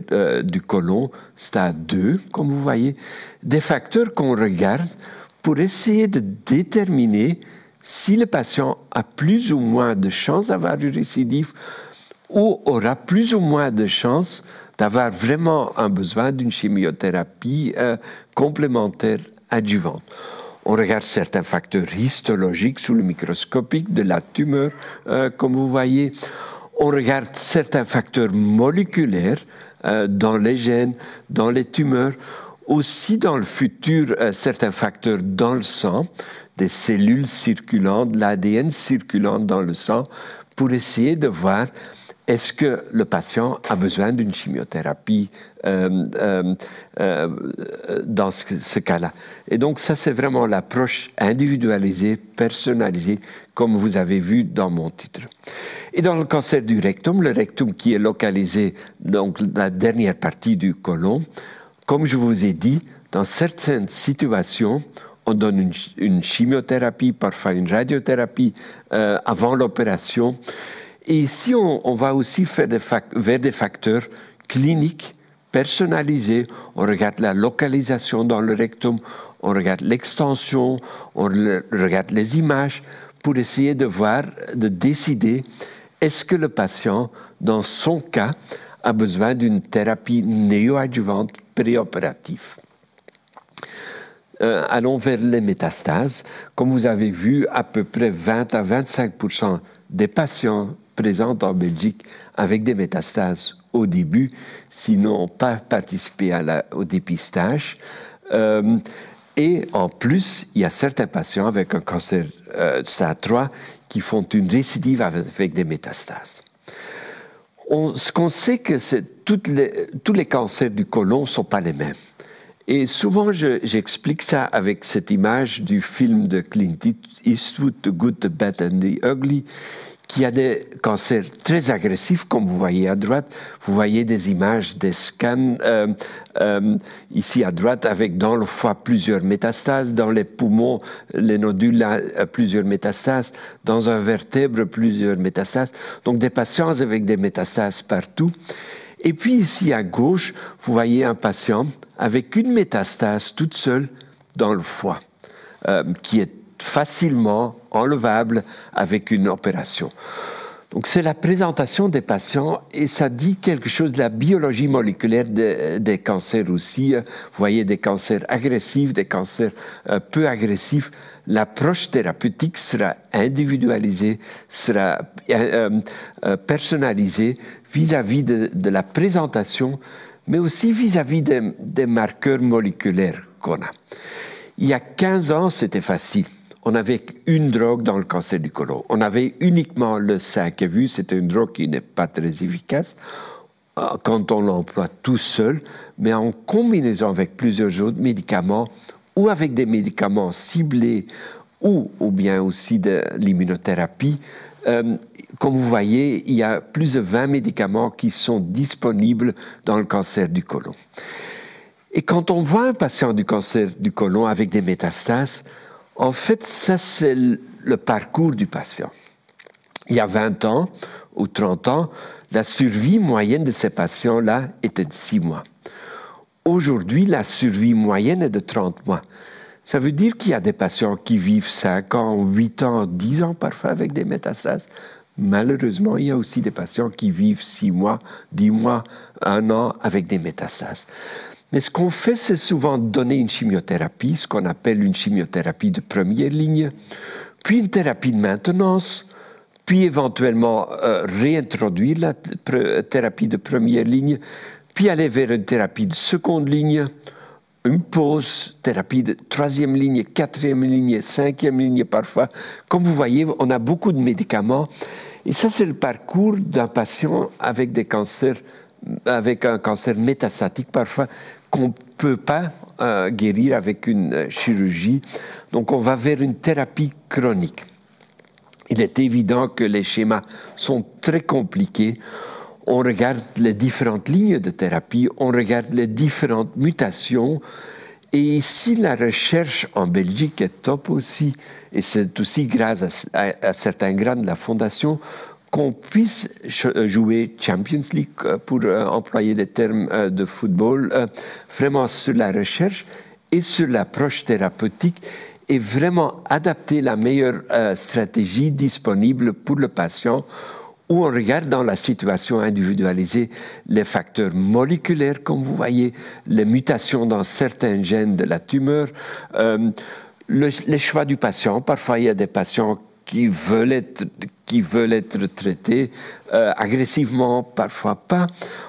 C: du côlon, stade 2, comme vous voyez, des facteurs qu'on regarde pour essayer de déterminer si le patient a plus ou moins de chances d'avoir une récidive ou aura plus ou moins de chances d'avoir vraiment un besoin d'une chimiothérapie complémentaire adjuvante. On regarde certains facteurs histologiques sous le microscopique de la tumeur, comme vous voyez. On regarde certains facteurs moléculaires dans les gènes, dans les tumeurs, aussi dans le futur certains facteurs dans le sang, des cellules circulantes, de l'ADN circulant dans le sang, pour essayer de voir est-ce que le patient a besoin d'une chimiothérapie dans ce cas-là. Et donc ça, c'est vraiment l'approche individualisée, personnalisée, comme vous avez vu dans mon titre. Et dans le cancer du rectum, le rectum qui est localisé dans la dernière partie du côlon, comme je vous ai dit, dans certaines situations, on donne une chimiothérapie, parfois une radiothérapie avant l'opération. Et ici, on va aussi faire vers des facteurs cliniques personnalisés. On regarde la localisation dans le rectum, on regarde l'extension, on regarde les images pour essayer de voir, de décider est-ce que le patient, dans son cas, a besoin d'une thérapie néoadjuvante préopérative. Allons vers les métastases. Comme vous avez vu, à peu près 20 à 25% des patients présents en Belgique avec des métastases au début, sinon n'ont pas participé au dépistage. Et en plus, il y a certains patients avec un cancer stade 3 qui font une récidive avec des métastases. Ce qu'on sait, que tous les cancers du côlon ne sont pas les mêmes. Et souvent, j'explique ça avec cette image du film de Clint Eastwood, The Good, The Bad and The Ugly, qui a des cancers très agressifs, comme vous voyez à droite. Vous voyez des images, des scans ici à droite, avec dans le foie plusieurs métastases, dans les poumons, les nodules, plusieurs métastases, dans un vertèbre, plusieurs métastases. Donc des patients avec des métastases partout. Et puis ici à gauche, vous voyez un patient avec une métastase toute seule dans le foie, qui est facilement enlevable avec une opération. Donc c'est la présentation des patients et ça dit quelque chose de la biologie moléculaire des cancers aussi. Vous voyez des cancers agressifs, des cancers peu agressifs. L'approche thérapeutique sera individualisée, sera personnalisée vis-à-vis de la présentation, mais aussi vis-à-vis des marqueurs moléculaires qu'on a. Il y a 15 ans, c'était facile. On avait une drogue dans le cancer du côlon. On avait uniquement le 5-FU, c'était une drogue qui n'est pas très efficace quand on l'emploie tout seul, mais en combinaison avec plusieurs autres médicaments ou avec des médicaments ciblés ou bien aussi de l'immunothérapie. Comme vous voyez, il y a plus de 20 médicaments qui sont disponibles dans le cancer du côlon. Et quand on voit un patient du cancer du côlon avec des métastases, En fait, ça, c'est le parcours du patient. Il y a 20 ans ou 30 ans, la survie moyenne de ces patients-là était de 6 mois. Aujourd'hui, la survie moyenne est de 30 mois. Ça veut dire qu'il y a des patients qui vivent 5 ans, 8 ans, 10 ans parfois avec des métastases. Malheureusement, il y a aussi des patients qui vivent 6 mois, 10 mois, 1 an avec des métastases. Mais ce qu'on fait, c'est souvent donner une chimiothérapie, ce qu'on appelle une chimiothérapie de première ligne, puis une thérapie de maintenance, puis éventuellement réintroduire la thérapie de première ligne, puis aller vers une thérapie de seconde ligne, une pause, thérapie de troisième ligne, quatrième ligne, cinquième ligne parfois. Comme vous voyez, on a beaucoup de médicaments. Et ça, c'est le parcours d'un patient avec des cancers, avec un cancer métastatique parfois, qu'on ne peut pas guérir avec une chirurgie. Donc, on va vers une thérapie chronique. Il est évident que les schémas sont très compliqués. On regarde les différentes lignes de thérapie, on regarde les différentes mutations. Et ici, la recherche en Belgique est top aussi. Et c'est aussi grâce à certains grants de la Fondation qu'on puisse jouer Champions League, pour employer des termes de football, vraiment sur la recherche et sur l'approche thérapeutique et vraiment adapter la meilleure stratégie disponible pour le patient, où on regarde dans la situation individualisée les facteurs moléculaires, comme vous voyez, les mutations dans certains gènes de la tumeur, les choix du patient. Parfois, il y a des patients qui veulent être traités agressivement, parfois pas.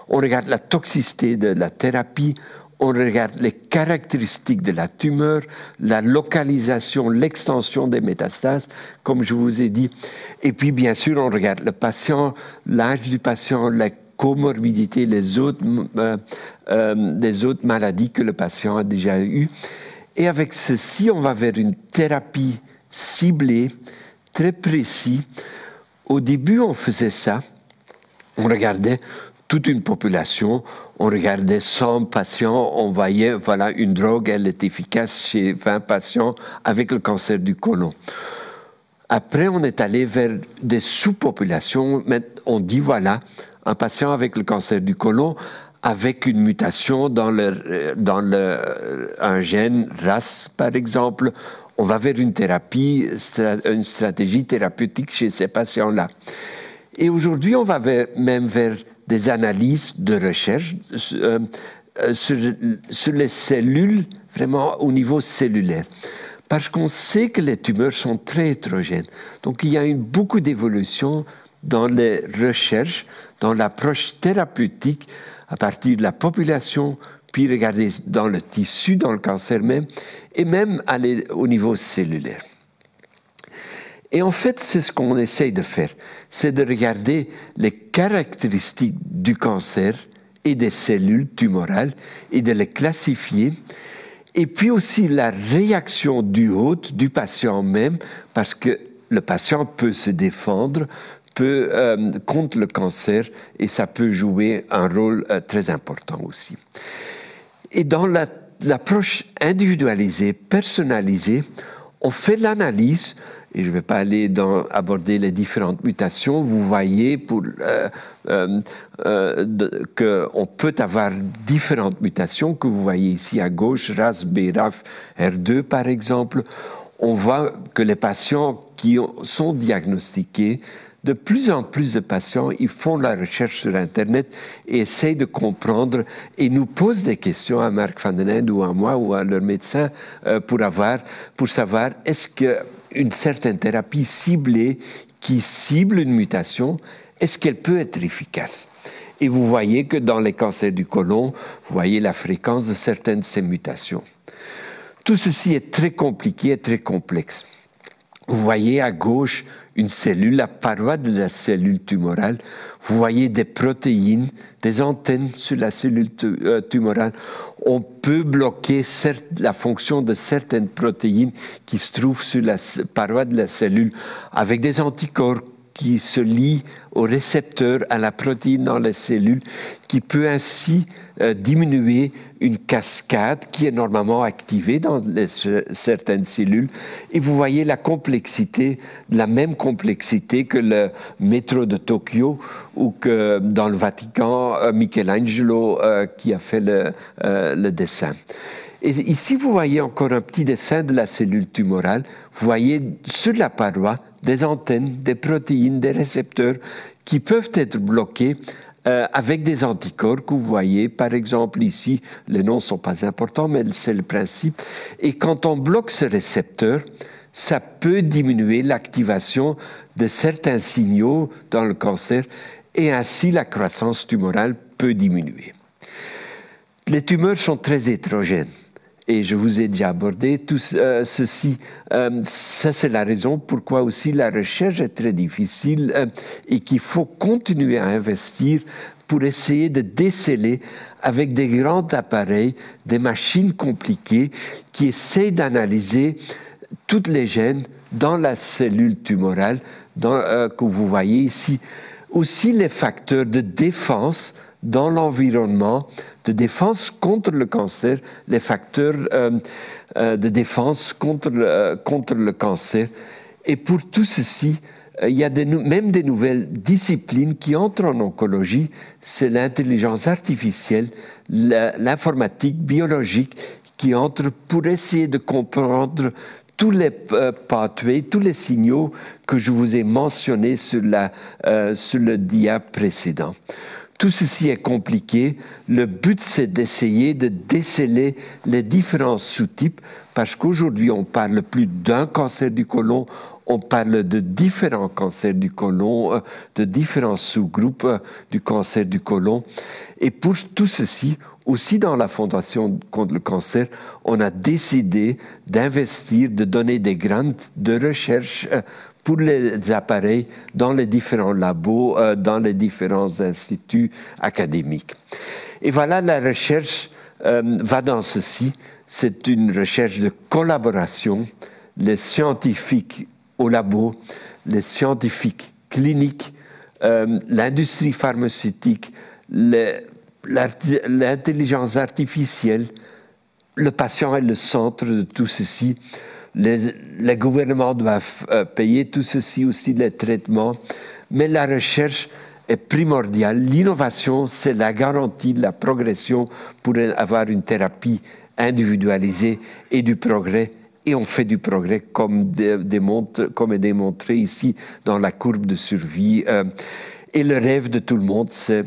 C: On regarde la toxicité de la thérapie, on regarde les caractéristiques de la tumeur, la localisation, l'extension des métastases, comme je vous ai dit. Et puis, bien sûr, on regarde le patient, l'âge du patient, la comorbidité, les autres maladies que le patient a déjà eues. Et avec ceci, on va vers une thérapie ciblée, très précise. Au début, on faisait ça. On regardait toute une population, on regardait 100 patients, on voyait, voilà, une drogue, elle est efficace chez 20 patients avec le cancer du côlon. Après, on est allé vers des sous-populations. On dit, voilà, un patient avec le cancer du côlon, avec une mutation dans un gène RAS, par exemple, on va vers une thérapie, une stratégie thérapeutique chez ces patients-là. Et aujourd'hui, on va même vers des analyses de recherche sur les cellules, vraiment au niveau cellulaire. Parce qu'on sait que les tumeurs sont très hétérogènes. Donc, il y a beaucoup d'évolution dans les recherches, dans l'approche thérapeutique à partir de la population, puis regarder dans le tissu, dans le cancer même, et même aller au niveau cellulaire. Et en fait, c'est ce qu'on essaye de faire, c'est de regarder les caractéristiques du cancer et des cellules tumorales et de les classifier, et puis aussi la réaction du hôte, du patient même, parce que le patient peut se défendre contre le cancer et ça peut jouer un rôle très important aussi. Et dans l'approche individualisée, personnalisée, on fait l'analyse, et je ne vais pas aller aborder les différentes mutations. Vous voyez qu'on peut avoir différentes mutations que vous voyez ici à gauche, RAS, BRAF, R2 par exemple. On voit que les patients qui sont diagnostiqués, de plus en plus de patients, ils font la recherche sur Internet et essayent de comprendre et nous posent des questions à Marc van den Ende ou à moi ou à leur médecin pour savoir est-ce qu'une certaine thérapie ciblée qui cible une mutation, est-ce qu'elle peut être efficace? Et vous voyez que dans les cancers du côlon, vous voyez la fréquence de certaines de ces mutations. Tout ceci est très compliqué et très complexe. Vous voyez à gauche une cellule, la paroi de la cellule tumorale. Vous voyez des protéines, des antennes sur la cellule tumorale. On peut bloquer la fonction de certaines protéines qui se trouvent sur la paroi de la cellule avec des anticorps qui se lie au récepteur, à la protéine dans les cellules, qui peut ainsi diminuer une cascade qui est normalement activée dans certaines cellules. Et vous voyez la complexité, la même complexité que le métro de Tokyo ou que dans le Vatican, Michelangelo qui a fait le dessin. Et ici, vous voyez encore un petit dessin de la cellule tumorale. Vous voyez sur la paroi des antennes, des protéines, des récepteurs qui peuvent être bloqués avec des anticorps que vous voyez. Par exemple, ici, les noms ne sont pas importants, mais c'est le principe. Et quand on bloque ce récepteur, ça peut diminuer l'activation de certains signaux dans le cancer et ainsi la croissance tumorale peut diminuer. Les tumeurs sont très hétérogènes. Et je vous ai déjà abordé tout ceci. Ça, c'est la raison pourquoi aussi la recherche est très difficile et qu'il faut continuer à investir pour essayer de déceler avec des grands appareils, des machines compliquées qui essayent d'analyser toutes les gènes dans la cellule tumorale que vous voyez ici. Aussi les facteurs de défense dans l'environnement, de défense contre le cancer, les facteurs de défense contre le cancer. Et pour tout ceci, il y a même des nouvelles disciplines qui entrent en oncologie, c'est l'intelligence artificielle, l'informatique biologique qui entre pour essayer de comprendre tous les pathways, tous les signaux que je vous ai mentionnés sur le dia précédent. Tout ceci est compliqué. Le but, c'est d'essayer de déceler les différents sous-types, parce qu'aujourd'hui, on parle plus d'un cancer du côlon, on parle de différents cancers du côlon, de différents sous-groupes du cancer du côlon. Et pour tout ceci, aussi dans la Fondation contre le cancer, on a décidé d'investir, de donner des grants de recherche pour les appareils dans les différents labos, dans les différents instituts académiques. Et voilà, la recherche va dans ceci. C'est une recherche de collaboration. Les scientifiques au labo, les scientifiques cliniques, l'industrie pharmaceutique, l'intelligence artificielle, le patient est le centre de tout ceci. Les gouvernements doivent payer tout ceci aussi, les traitements, mais la recherche est primordiale. L'innovation, c'est la garantie de la progression pour avoir une thérapie individualisée et du progrès. Et on fait du progrès comme est démontré ici dans la courbe de survie. Et le rêve de tout le monde, c'est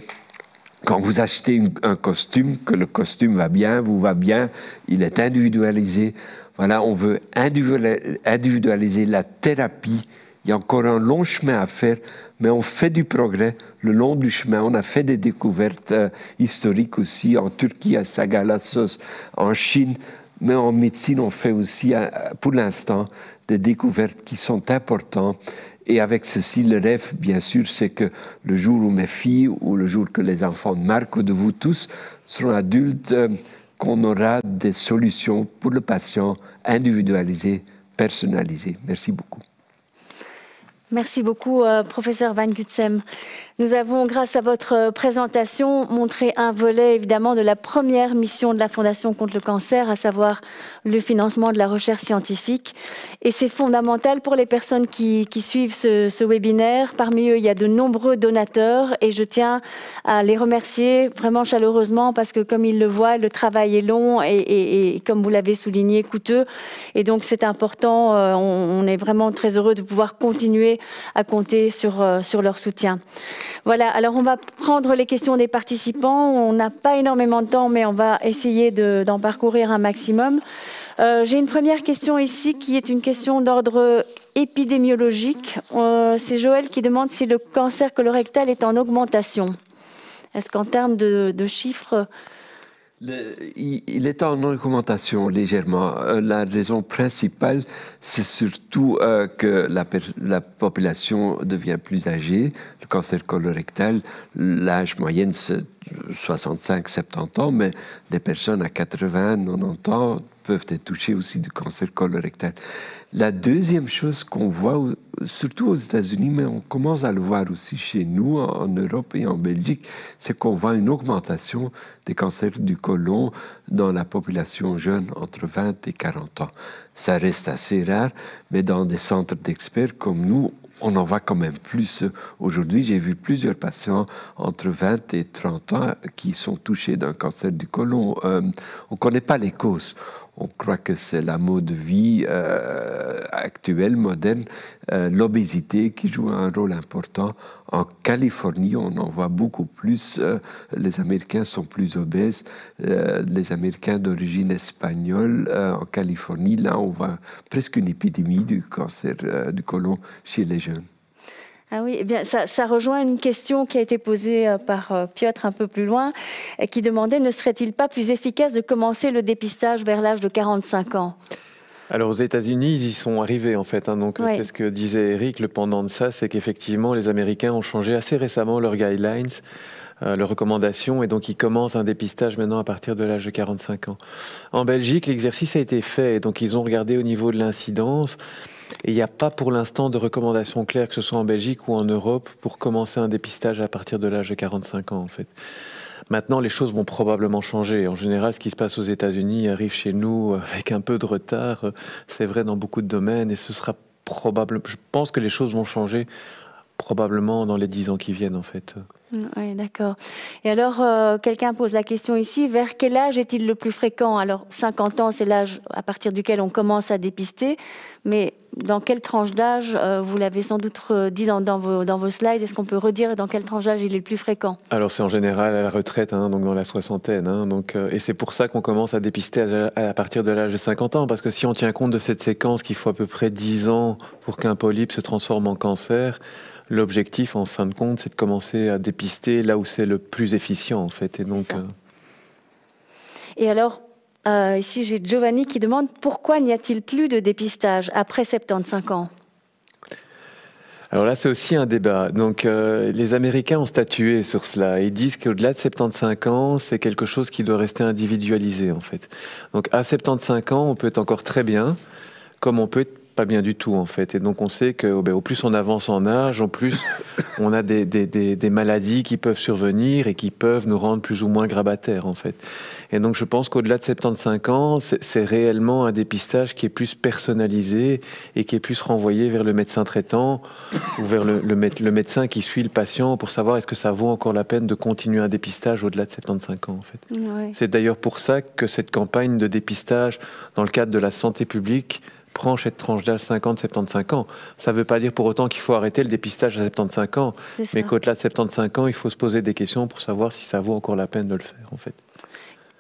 C: quand vous achetez un costume, que le costume va bien, vous va bien, il est individualisé. Voilà, on veut individualiser la thérapie. Il y a encore un long chemin à faire, mais on fait du progrès le long du chemin. On a fait des découvertes historiques aussi en Turquie, à Sagalassos, en Chine, mais en médecine, on fait aussi, pour l'instant, des découvertes qui sont importantes. Et avec ceci, le rêve, bien sûr, c'est que le jour où mes filles ou le jour que les enfants de Marc ou de vous tous seront adultes, qu'on aura des solutions pour le patient individualisées, personnalisées. Merci beaucoup.
A: Merci beaucoup, professeur Van Cutsem. Nous avons, grâce à votre présentation, montré un volet évidemment de la première mission de la Fondation contre le cancer, à savoir le financement de la recherche scientifique. Et c'est fondamental pour les personnes qui suivent ce webinaire. Parmi eux, il y a de nombreux donateurs et je tiens à les remercier vraiment chaleureusement parce que, comme ils le voient, le travail est long et comme vous l'avez souligné, coûteux. Et donc, c'est important. On est vraiment très heureux de pouvoir continuer à compter sur leur soutien. Voilà, alors on va prendre les questions des participants. On n'a pas énormément de temps, mais on va essayer d'en parcourir un maximum. J'ai une première question ici qui est une question d'ordre épidémiologique. C'est Joël qui demande si le cancer colorectal est en augmentation. Est-ce qu'en termes de chiffres...
C: Il est en augmentation légèrement. La raison principale, c'est surtout que la population devient plus âgée. Le cancer colorectal, l'âge moyen, c'est 65-70 ans, mais les personnes à 80, 90 ans peuvent être touchées aussi du cancer colorectal. La deuxième chose qu'on voit, surtout aux États-Unis, mais on commence à le voir aussi chez nous, en Europe et en Belgique, c'est qu'on voit une augmentation des cancers du côlon dans la population jeune entre 20 et 40 ans. Ça reste assez rare, mais dans des centres d'experts comme nous, on en voit quand même plus. Aujourd'hui, j'ai vu plusieurs patients entre 20 et 30 ans qui sont touchés d'un cancer du côlon. On ne connaît pas les causes. On croit que c'est la mode de vie actuelle, moderne, l'obésité qui joue un rôle important. En Californie, on en voit beaucoup plus. Les Américains sont plus obèses. Les Américains d'origine espagnole, en Californie, là, on voit presque une épidémie du cancer du côlon chez les jeunes.
A: Ah oui, eh bien, ça rejoint une question qui a été posée par Piotr un peu plus loin, qui demandait ne serait-il pas plus efficace de commencer le dépistage vers l'âge de 45 ans?
B: Alors aux États-Unis, ils y sont arrivés en fait. Donc oui. C'est ce que disait Eric. Le pendant de ça, c'est qu'effectivement, les Américains ont changé assez récemment leurs guidelines, leurs recommandations, et donc ils commencent un dépistage maintenant à partir de l'âge de 45 ans. En Belgique, l'exercice a été fait, et donc ils ont regardé au niveau de l'incidence. Et il n'y a pas pour l'instant de recommandations claires, que ce soit en Belgique ou en Europe, pour commencer un dépistage à partir de l'âge de 45 ans, en fait. Maintenant, les choses vont probablement changer. En général, ce qui se passe aux États-Unis arrive chez nous avec un peu de retard. C'est vrai dans beaucoup de domaines, et ce sera probablement... Je pense que les choses vont changer probablement dans les 10 ans qui viennent, en fait.
A: Oui, d'accord. Et alors, quelqu'un pose la question ici, vers quel âge est-il le plus fréquent? Alors, 50 ans, c'est l'âge à partir duquel on commence à dépister, mais dans quelle tranche d'âge, vous l'avez sans doute dit dans vos slides, est-ce qu'on peut redire dans quelle tranche d'âge il est le plus fréquent? Alors,
B: c'est en général à la retraite, donc dans la soixantaine. Et c'est pour ça qu'on commence à dépister à partir de l'âge de 50 ans, parce que si on tient compte de cette séquence qu'il faut à peu près 10 ans pour qu'un polype se transforme en cancer, l'objectif, en fin de compte, c'est de commencer à dépister là où c'est le plus efficient, en fait. Et donc.
A: Et alors, ici, j'ai Giovanni qui demande pourquoi n'y a-t-il plus de dépistage après 75 ans?
B: Alors là, c'est aussi un débat. Donc, les Américains ont statué sur cela. Ils disent qu'au-delà de 75 ans, c'est quelque chose qui doit rester individualisé, en fait. Donc, à 75 ans, on peut être encore très bien, comme on peut être pas bien du tout, en fait. Et donc, on sait que au plus on avance en âge, en plus, on a des maladies qui peuvent survenir et qui peuvent nous rendre plus ou moins grabataires, en fait. Et donc, je pense qu'au-delà de 75 ans, c'est réellement un dépistage qui est plus personnalisé et qui est plus renvoyé vers le médecin traitant ou vers le médecin qui suit le patient pour savoir est-ce que ça vaut encore la peine de continuer un dépistage au-delà de 75 ans, en fait.
A: Ouais.
B: C'est d'ailleurs pour ça que cette campagne de dépistage, dans le cadre de la santé publique, prend cette tranche d'âge 50-75 ans. Ça ne veut pas dire pour autant qu'il faut arrêter le dépistage à 75 ans, mais qu'au-delà de 75 ans, il faut se poser des questions pour savoir si ça vaut encore la peine de le faire, en fait.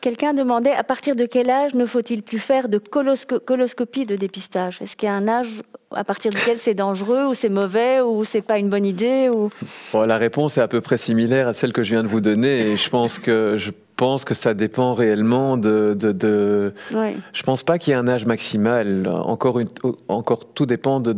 A: Quelqu'un demandait à partir de quel âge ne faut-il plus faire de coloscopie de dépistage? Est-ce qu'il y a un âge à partir duquel c'est dangereux, ou c'est mauvais, ou c'est pas une bonne idée ou...
B: Bon, la réponse est à peu près similaire à celle que je viens de vous donner, et je pense que ça dépend réellement de...
A: Ouais.
B: Je pense pas qu'il y ait un âge maximal. Encore tout dépend de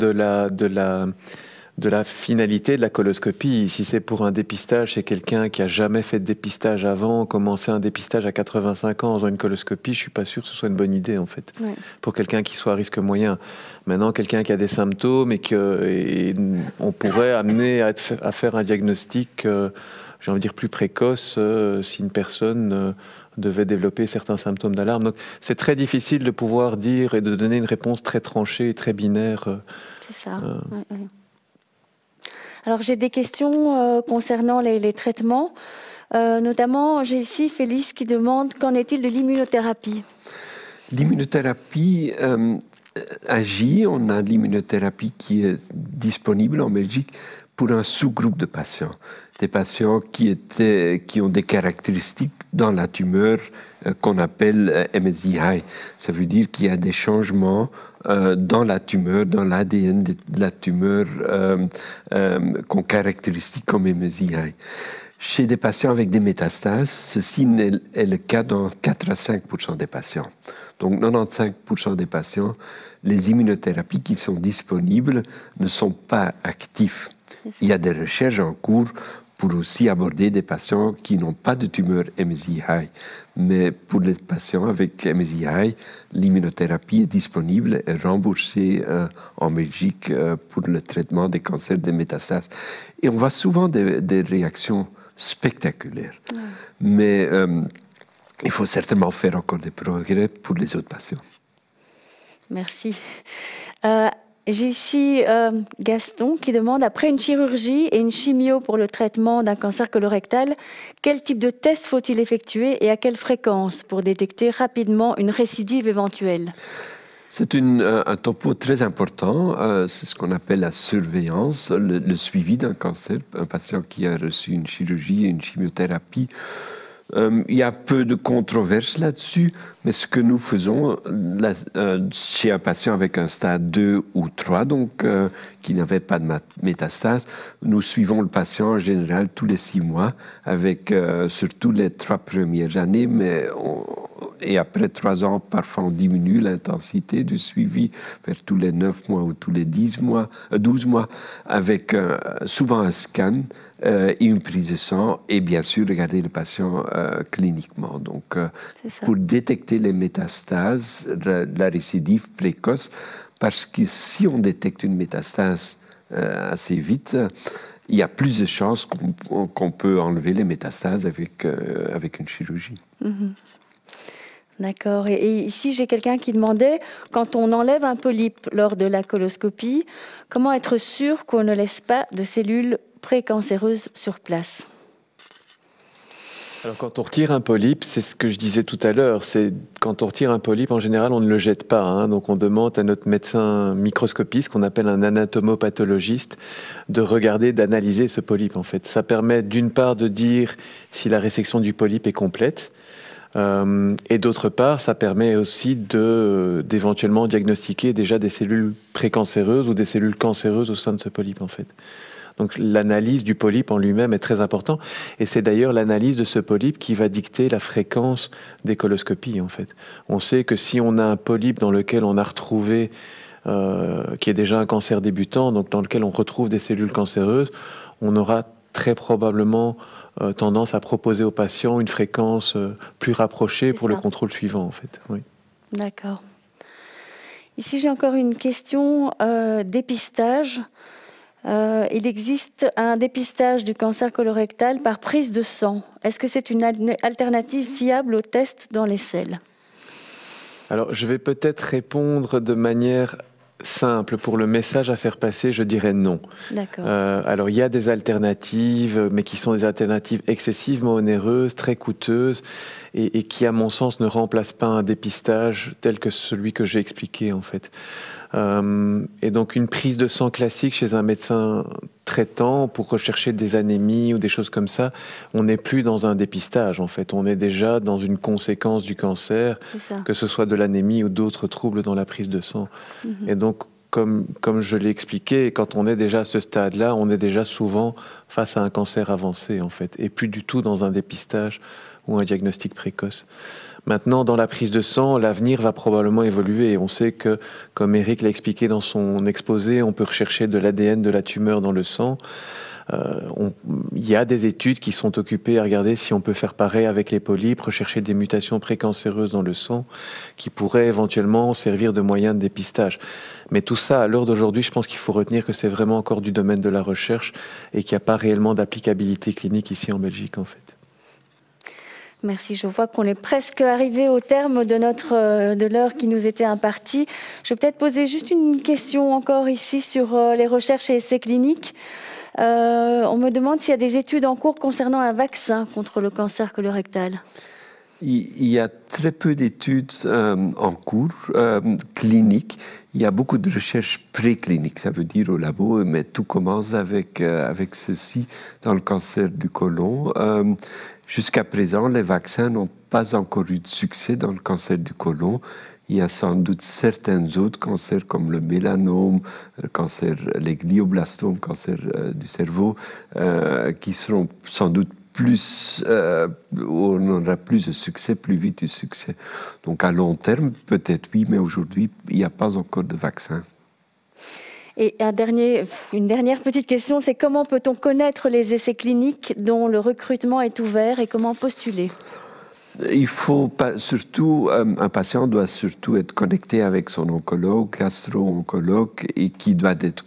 B: la finalité de la coloscopie. Si c'est pour un dépistage chez quelqu'un qui a jamais fait de dépistage avant, commencer un dépistage à 85 ans en faisant une coloscopie, je suis pas sûr que ce soit une bonne idée, en fait.
A: Ouais.
B: Pour quelqu'un qui soit à risque moyen. Maintenant, quelqu'un qui a des symptômes et on pourrait amener à faire un diagnostic, j'ai envie de dire plus précoce, si une personne devait développer certains symptômes d'alarme. Donc, c'est très difficile de pouvoir dire et de donner une réponse très tranchée, très binaire.
A: C'est ça. Ouais. Alors, j'ai des questions concernant les traitements. Notamment, j'ai ici Félix qui demande qu'en est-il de l'immunothérapie?
C: L'immunothérapie agit. On a l'immunothérapie qui est disponible en Belgique pour un sous-groupe de patients. Des patients qui ont des caractéristiques dans la tumeur qu'on appelle MSI high. Ça veut dire qu'il y a des changements dans la tumeur, dans l'ADN de la tumeur qu'on caractérise comme MSI high. Chez des patients avec des métastases, ceci est le cas dans 4 à 5% des patients. Donc 95% des patients, les immunothérapies qui sont disponibles ne sont pas actives. Il y a des recherches en cours pour aussi aborder des patients qui n'ont pas de tumeur MSI-high. Mais pour les patients avec MSI-high, l'immunothérapie est disponible et remboursée en Belgique pour le traitement des cancers des métastases. Et on voit souvent des réactions spectaculaires. Mais il faut certainement faire encore des progrès pour les autres patients.
A: Merci. J'ai ici Gaston qui demande, après une chirurgie et une chimio pour le traitement d'un cancer colorectal, quel type de test faut-il effectuer et à quelle fréquence pour détecter rapidement une récidive éventuelle?
C: C'est un topo très important, c'est ce qu'on appelle la surveillance, le suivi d'un cancer, un patient qui a reçu une chirurgie et une chimiothérapie. Il y a peu de controverses là-dessus, mais ce que nous faisons chez un patient avec un stade 2 ou 3, donc qui n'avait pas de métastase, nous suivons le patient en général tous les 6 mois, avec surtout les 3 premières années, et après 3 ans, parfois on diminue l'intensité du suivi vers tous les 9 mois ou tous les 12 mois, avec souvent un scan et une prise de sang, et bien sûr regarder le patient cliniquement. Donc, pour détecter les métastases, la récidive précoce, parce que si on détecte une métastase assez vite, il y a plus de chances qu'on peut enlever les métastases avec une chirurgie.
A: D'accord. Et ici, j'ai quelqu'un qui demandait, quand on enlève un polype lors de la coloscopie, comment être sûr qu'on ne laisse pas de cellules précancéreuses sur place?
B: Alors, quand on retire un polype, c'est ce que je disais tout à l'heure, c'est quand on retire un polype, en général, on ne le jette pas. Hein, donc, on demande à notre médecin microscopiste, qu'on appelle un anatomopathologiste, de regarder, d'analyser ce polype, en fait. Ça permet, d'une part, de dire si la résection du polype est complète, et d'autre part, ça permet aussi d'éventuellement diagnostiquer déjà des cellules précancéreuses ou des cellules cancéreuses au sein de ce polype, en fait. Donc l'analyse du polype en lui-même est très importante, et c'est d'ailleurs l'analyse de ce polype qui va dicter la fréquence des coloscopies, en fait. On sait que si on a un polype dans lequel on a retrouvé, qui est déjà un cancer débutant, donc dans lequel on retrouve des cellules cancéreuses, on aura très probablement tendance à proposer aux patients une fréquence plus rapprochée pour le contrôle suivant, en fait. Oui.
A: D'accord. Ici, j'ai encore une question dépistage. Il existe un dépistage du cancer colorectal par prise de sang. Est-ce que c'est une alternative fiable au test dans les selles?
B: Alors, je vais peut-être répondre de manière simple. Pour le message à faire passer, je dirais non.
A: D'accord.
B: Alors, il y a des alternatives, mais qui sont des alternatives excessivement onéreuses, très coûteuses, et qui, à mon sens, ne remplacent pas un dépistage tel que celui que j'ai expliqué, en fait. Et donc, une prise de sang classique chez un médecin traitant pour rechercher des anémies ou des choses comme ça, on n'est plus dans un dépistage, en fait. On est déjà dans une conséquence du cancer, que ce soit de l'anémie ou d'autres troubles dans la prise de sang. Et donc, comme je l'ai expliqué, quand on est déjà à ce stade-là, on est déjà souvent face à un cancer avancé, en fait, et plus du tout dans un dépistage ou un diagnostic précoce. Maintenant, dans la prise de sang, l'avenir va probablement évoluer. On sait que, comme Eric l'a expliqué dans son exposé, on peut rechercher de l'ADN de la tumeur dans le sang. Il y a des études qui sont occupées à regarder si on peut faire pareil avec les polypes, rechercher des mutations précancéreuses dans le sang qui pourraient éventuellement servir de moyen de dépistage. Mais tout ça, à l'heure d'aujourd'hui, je pense qu'il faut retenir que c'est vraiment encore du domaine de la recherche et qu'il n'y a pas réellement d'applicabilité clinique ici en Belgique, en fait.
A: Merci. Je vois qu'on est presque arrivé au terme de l'heure qui nous était impartie. Je vais peut-être poser juste une question encore ici sur les recherches et essais cliniques. On me demande s'il y a des études en cours concernant un vaccin contre le cancer colorectal.
C: Il y a très peu d'études en cours cliniques. Il y a beaucoup de recherches précliniques, ça veut dire au labo, mais tout commence avec ceci dans le cancer du côlon. Jusqu'à présent, les vaccins n'ont pas encore eu de succès dans le cancer du côlon. Il y a sans doute certains autres cancers comme le mélanome, les glioblastomes, cancer du cerveau, qui seront sans doute plus, où on aura plus de succès, plus vite de succès. Donc à long terme, peut-être oui, mais aujourd'hui, il n'y a pas encore de vaccin.
A: Et une dernière petite question, c'est comment peut-on connaître les essais cliniques dont le recrutement est ouvert et comment postuler?
C: Il faut surtout, un patient doit surtout être connecté avec son oncologue, gastro-oncologue, et qui doit être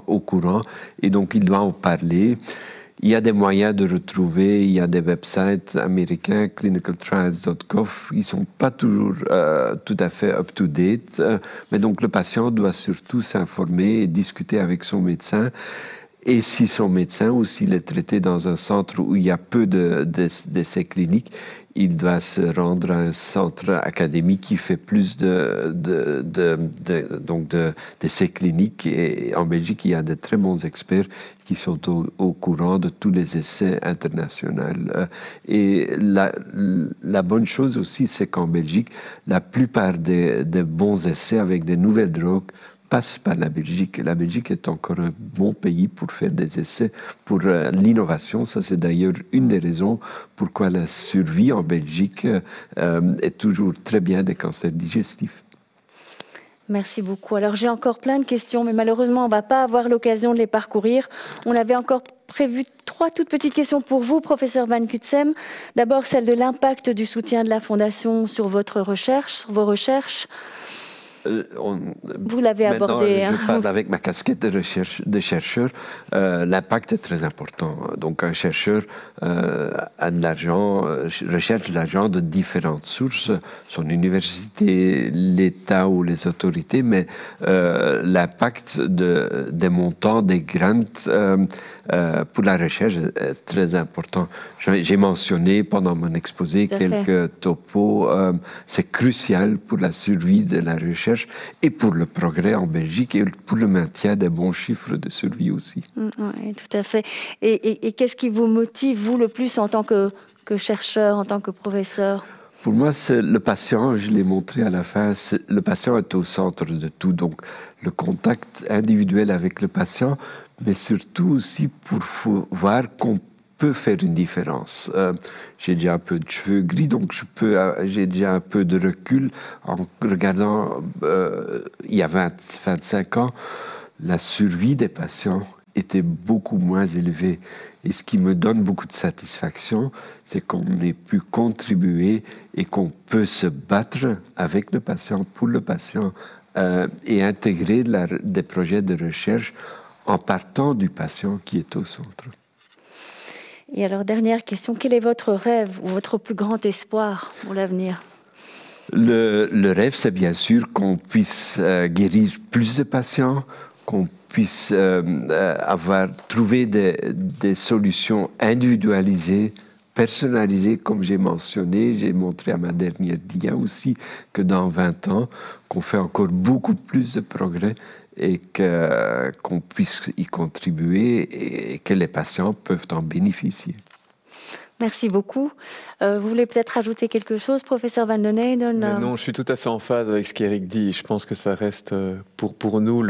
C: au courant, et donc il doit en parler. Il y a des moyens de retrouver, il y a des websites américains, clinicaltrials.gov, ils ne sont pas toujours tout à fait up-to-date, mais donc le patient doit surtout s'informer et discuter avec son médecin. Et si son médecin ou s'il est traité dans un centre où il y a peu d'essais cliniques, il doit se rendre à un centre académique qui fait plus d'essais cliniques. Et en Belgique, il y a de très bons experts qui sont au courant de tous les essais internationaux. Et la bonne chose aussi, c'est qu'en Belgique, la plupart des bons essais avec des nouvelles drogues passe par la Belgique. La Belgique est encore un bon pays pour faire des essais, pour l'innovation. Ça, c'est d'ailleurs une des raisons pourquoi la survie en Belgique est toujours très bien des cancers digestifs.
A: Merci beaucoup. Alors, j'ai encore plein de questions, mais malheureusement, on ne va pas avoir l'occasion de les parcourir. On avait encore prévu 3 toutes petites questions pour vous, professeur Van Cutsem. D'abord, celle de l'impact du soutien de la Fondation sur votre recherche, sur vos recherches.
C: Vous l'avez abordé. Je parle avec ma casquette de chercheur. L'impact est très important. Donc, un chercheur a de l'argent, recherche de l'argent de différentes sources, son université, l'État ou les autorités, mais l'impact des montants, des grants pour la recherche est très important. J'ai mentionné pendant mon exposé quelques topos. C'est crucial pour la survie de la recherche et pour le progrès en Belgique et pour le maintien des bons chiffres de survie aussi.
A: Oui, tout à fait. Et qu'est-ce qui vous motive, vous, le plus en tant que chercheur, en tant que professeur?
C: Pour moi, c'est le patient, je l'ai montré à la fin, le patient est au centre de tout. Donc, le contact individuel avec le patient, mais surtout aussi pour voir qu'on peut faire une différence. J'ai déjà un peu de cheveux gris, donc j'ai déjà un peu de recul en regardant, il y a 25 ans, la survie des patients était beaucoup moins élevée. Et ce qui me donne beaucoup de satisfaction, c'est qu'on ait pu contribuer et qu'on peut se battre avec le patient, pour le patient, et intégrer des projets de recherche en partant du patient qui est au centre.
A: Et alors, dernière question, quel est votre rêve ou votre plus grand espoir pour l'avenir?
C: Le rêve, c'est bien sûr qu'on puisse guérir plus de patients, qu'on puisse trouver des solutions individualisées, personnalisées, comme j'ai mentionné. J'ai montré à ma dernière dia aussi que dans 20 ans, qu'on fait encore beaucoup plus de progrès et qu'on puisse y contribuer et que les patients peuvent en bénéficier.
A: Merci beaucoup. Vous voulez peut-être ajouter quelque chose, professeur Van den Eijden?
B: Non, je suis tout à fait en phase avec ce qu'Éric dit. Je pense que ça reste, pour nous,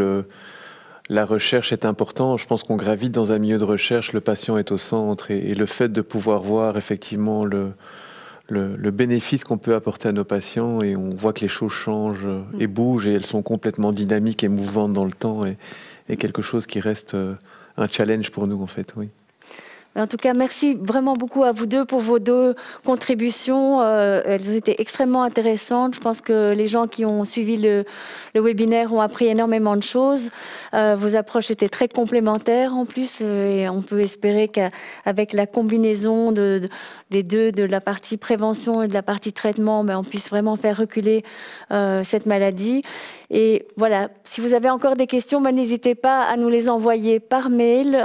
B: la recherche est importante. Je pense qu'on gravite dans un milieu de recherche, le patient est au centre et le fait de pouvoir voir effectivement le bénéfice qu'on peut apporter à nos patients et on voit que les choses changent et bougent et elles sont complètement dynamiques et mouvantes dans le temps et quelque chose qui reste un challenge pour nous en fait, oui.
A: En tout cas, merci vraiment beaucoup à vous deux pour vos 2 contributions. Elles étaient extrêmement intéressantes. Je pense que les gens qui ont suivi le webinaire ont appris énormément de choses. Vos approches étaient très complémentaires en plus. Et on peut espérer qu'avec la combinaison des deux, de la partie prévention et de la partie traitement, on puisse vraiment faire reculer cette maladie. Et voilà, si vous avez encore des questions, n'hésitez pas à nous les envoyer par mail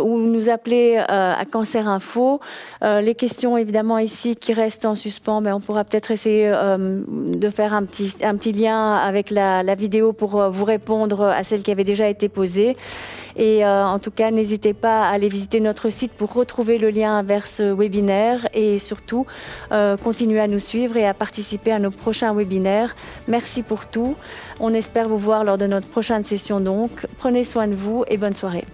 A: ou nous appeler à Cancer Info. Les questions évidemment ici qui restent en suspens, on pourra peut-être essayer de faire un petit lien avec la vidéo pour vous répondre à celles qui avaient déjà été posées. Et en tout cas, n'hésitez pas à aller visiter notre site pour retrouver le lien vers ce webinaire et surtout continuer à nous suivre et à participer à nos prochains webinaires. Merci pour tout. On espère vous voir lors de notre prochaine session donc. Prenez soin de vous et bonne soirée.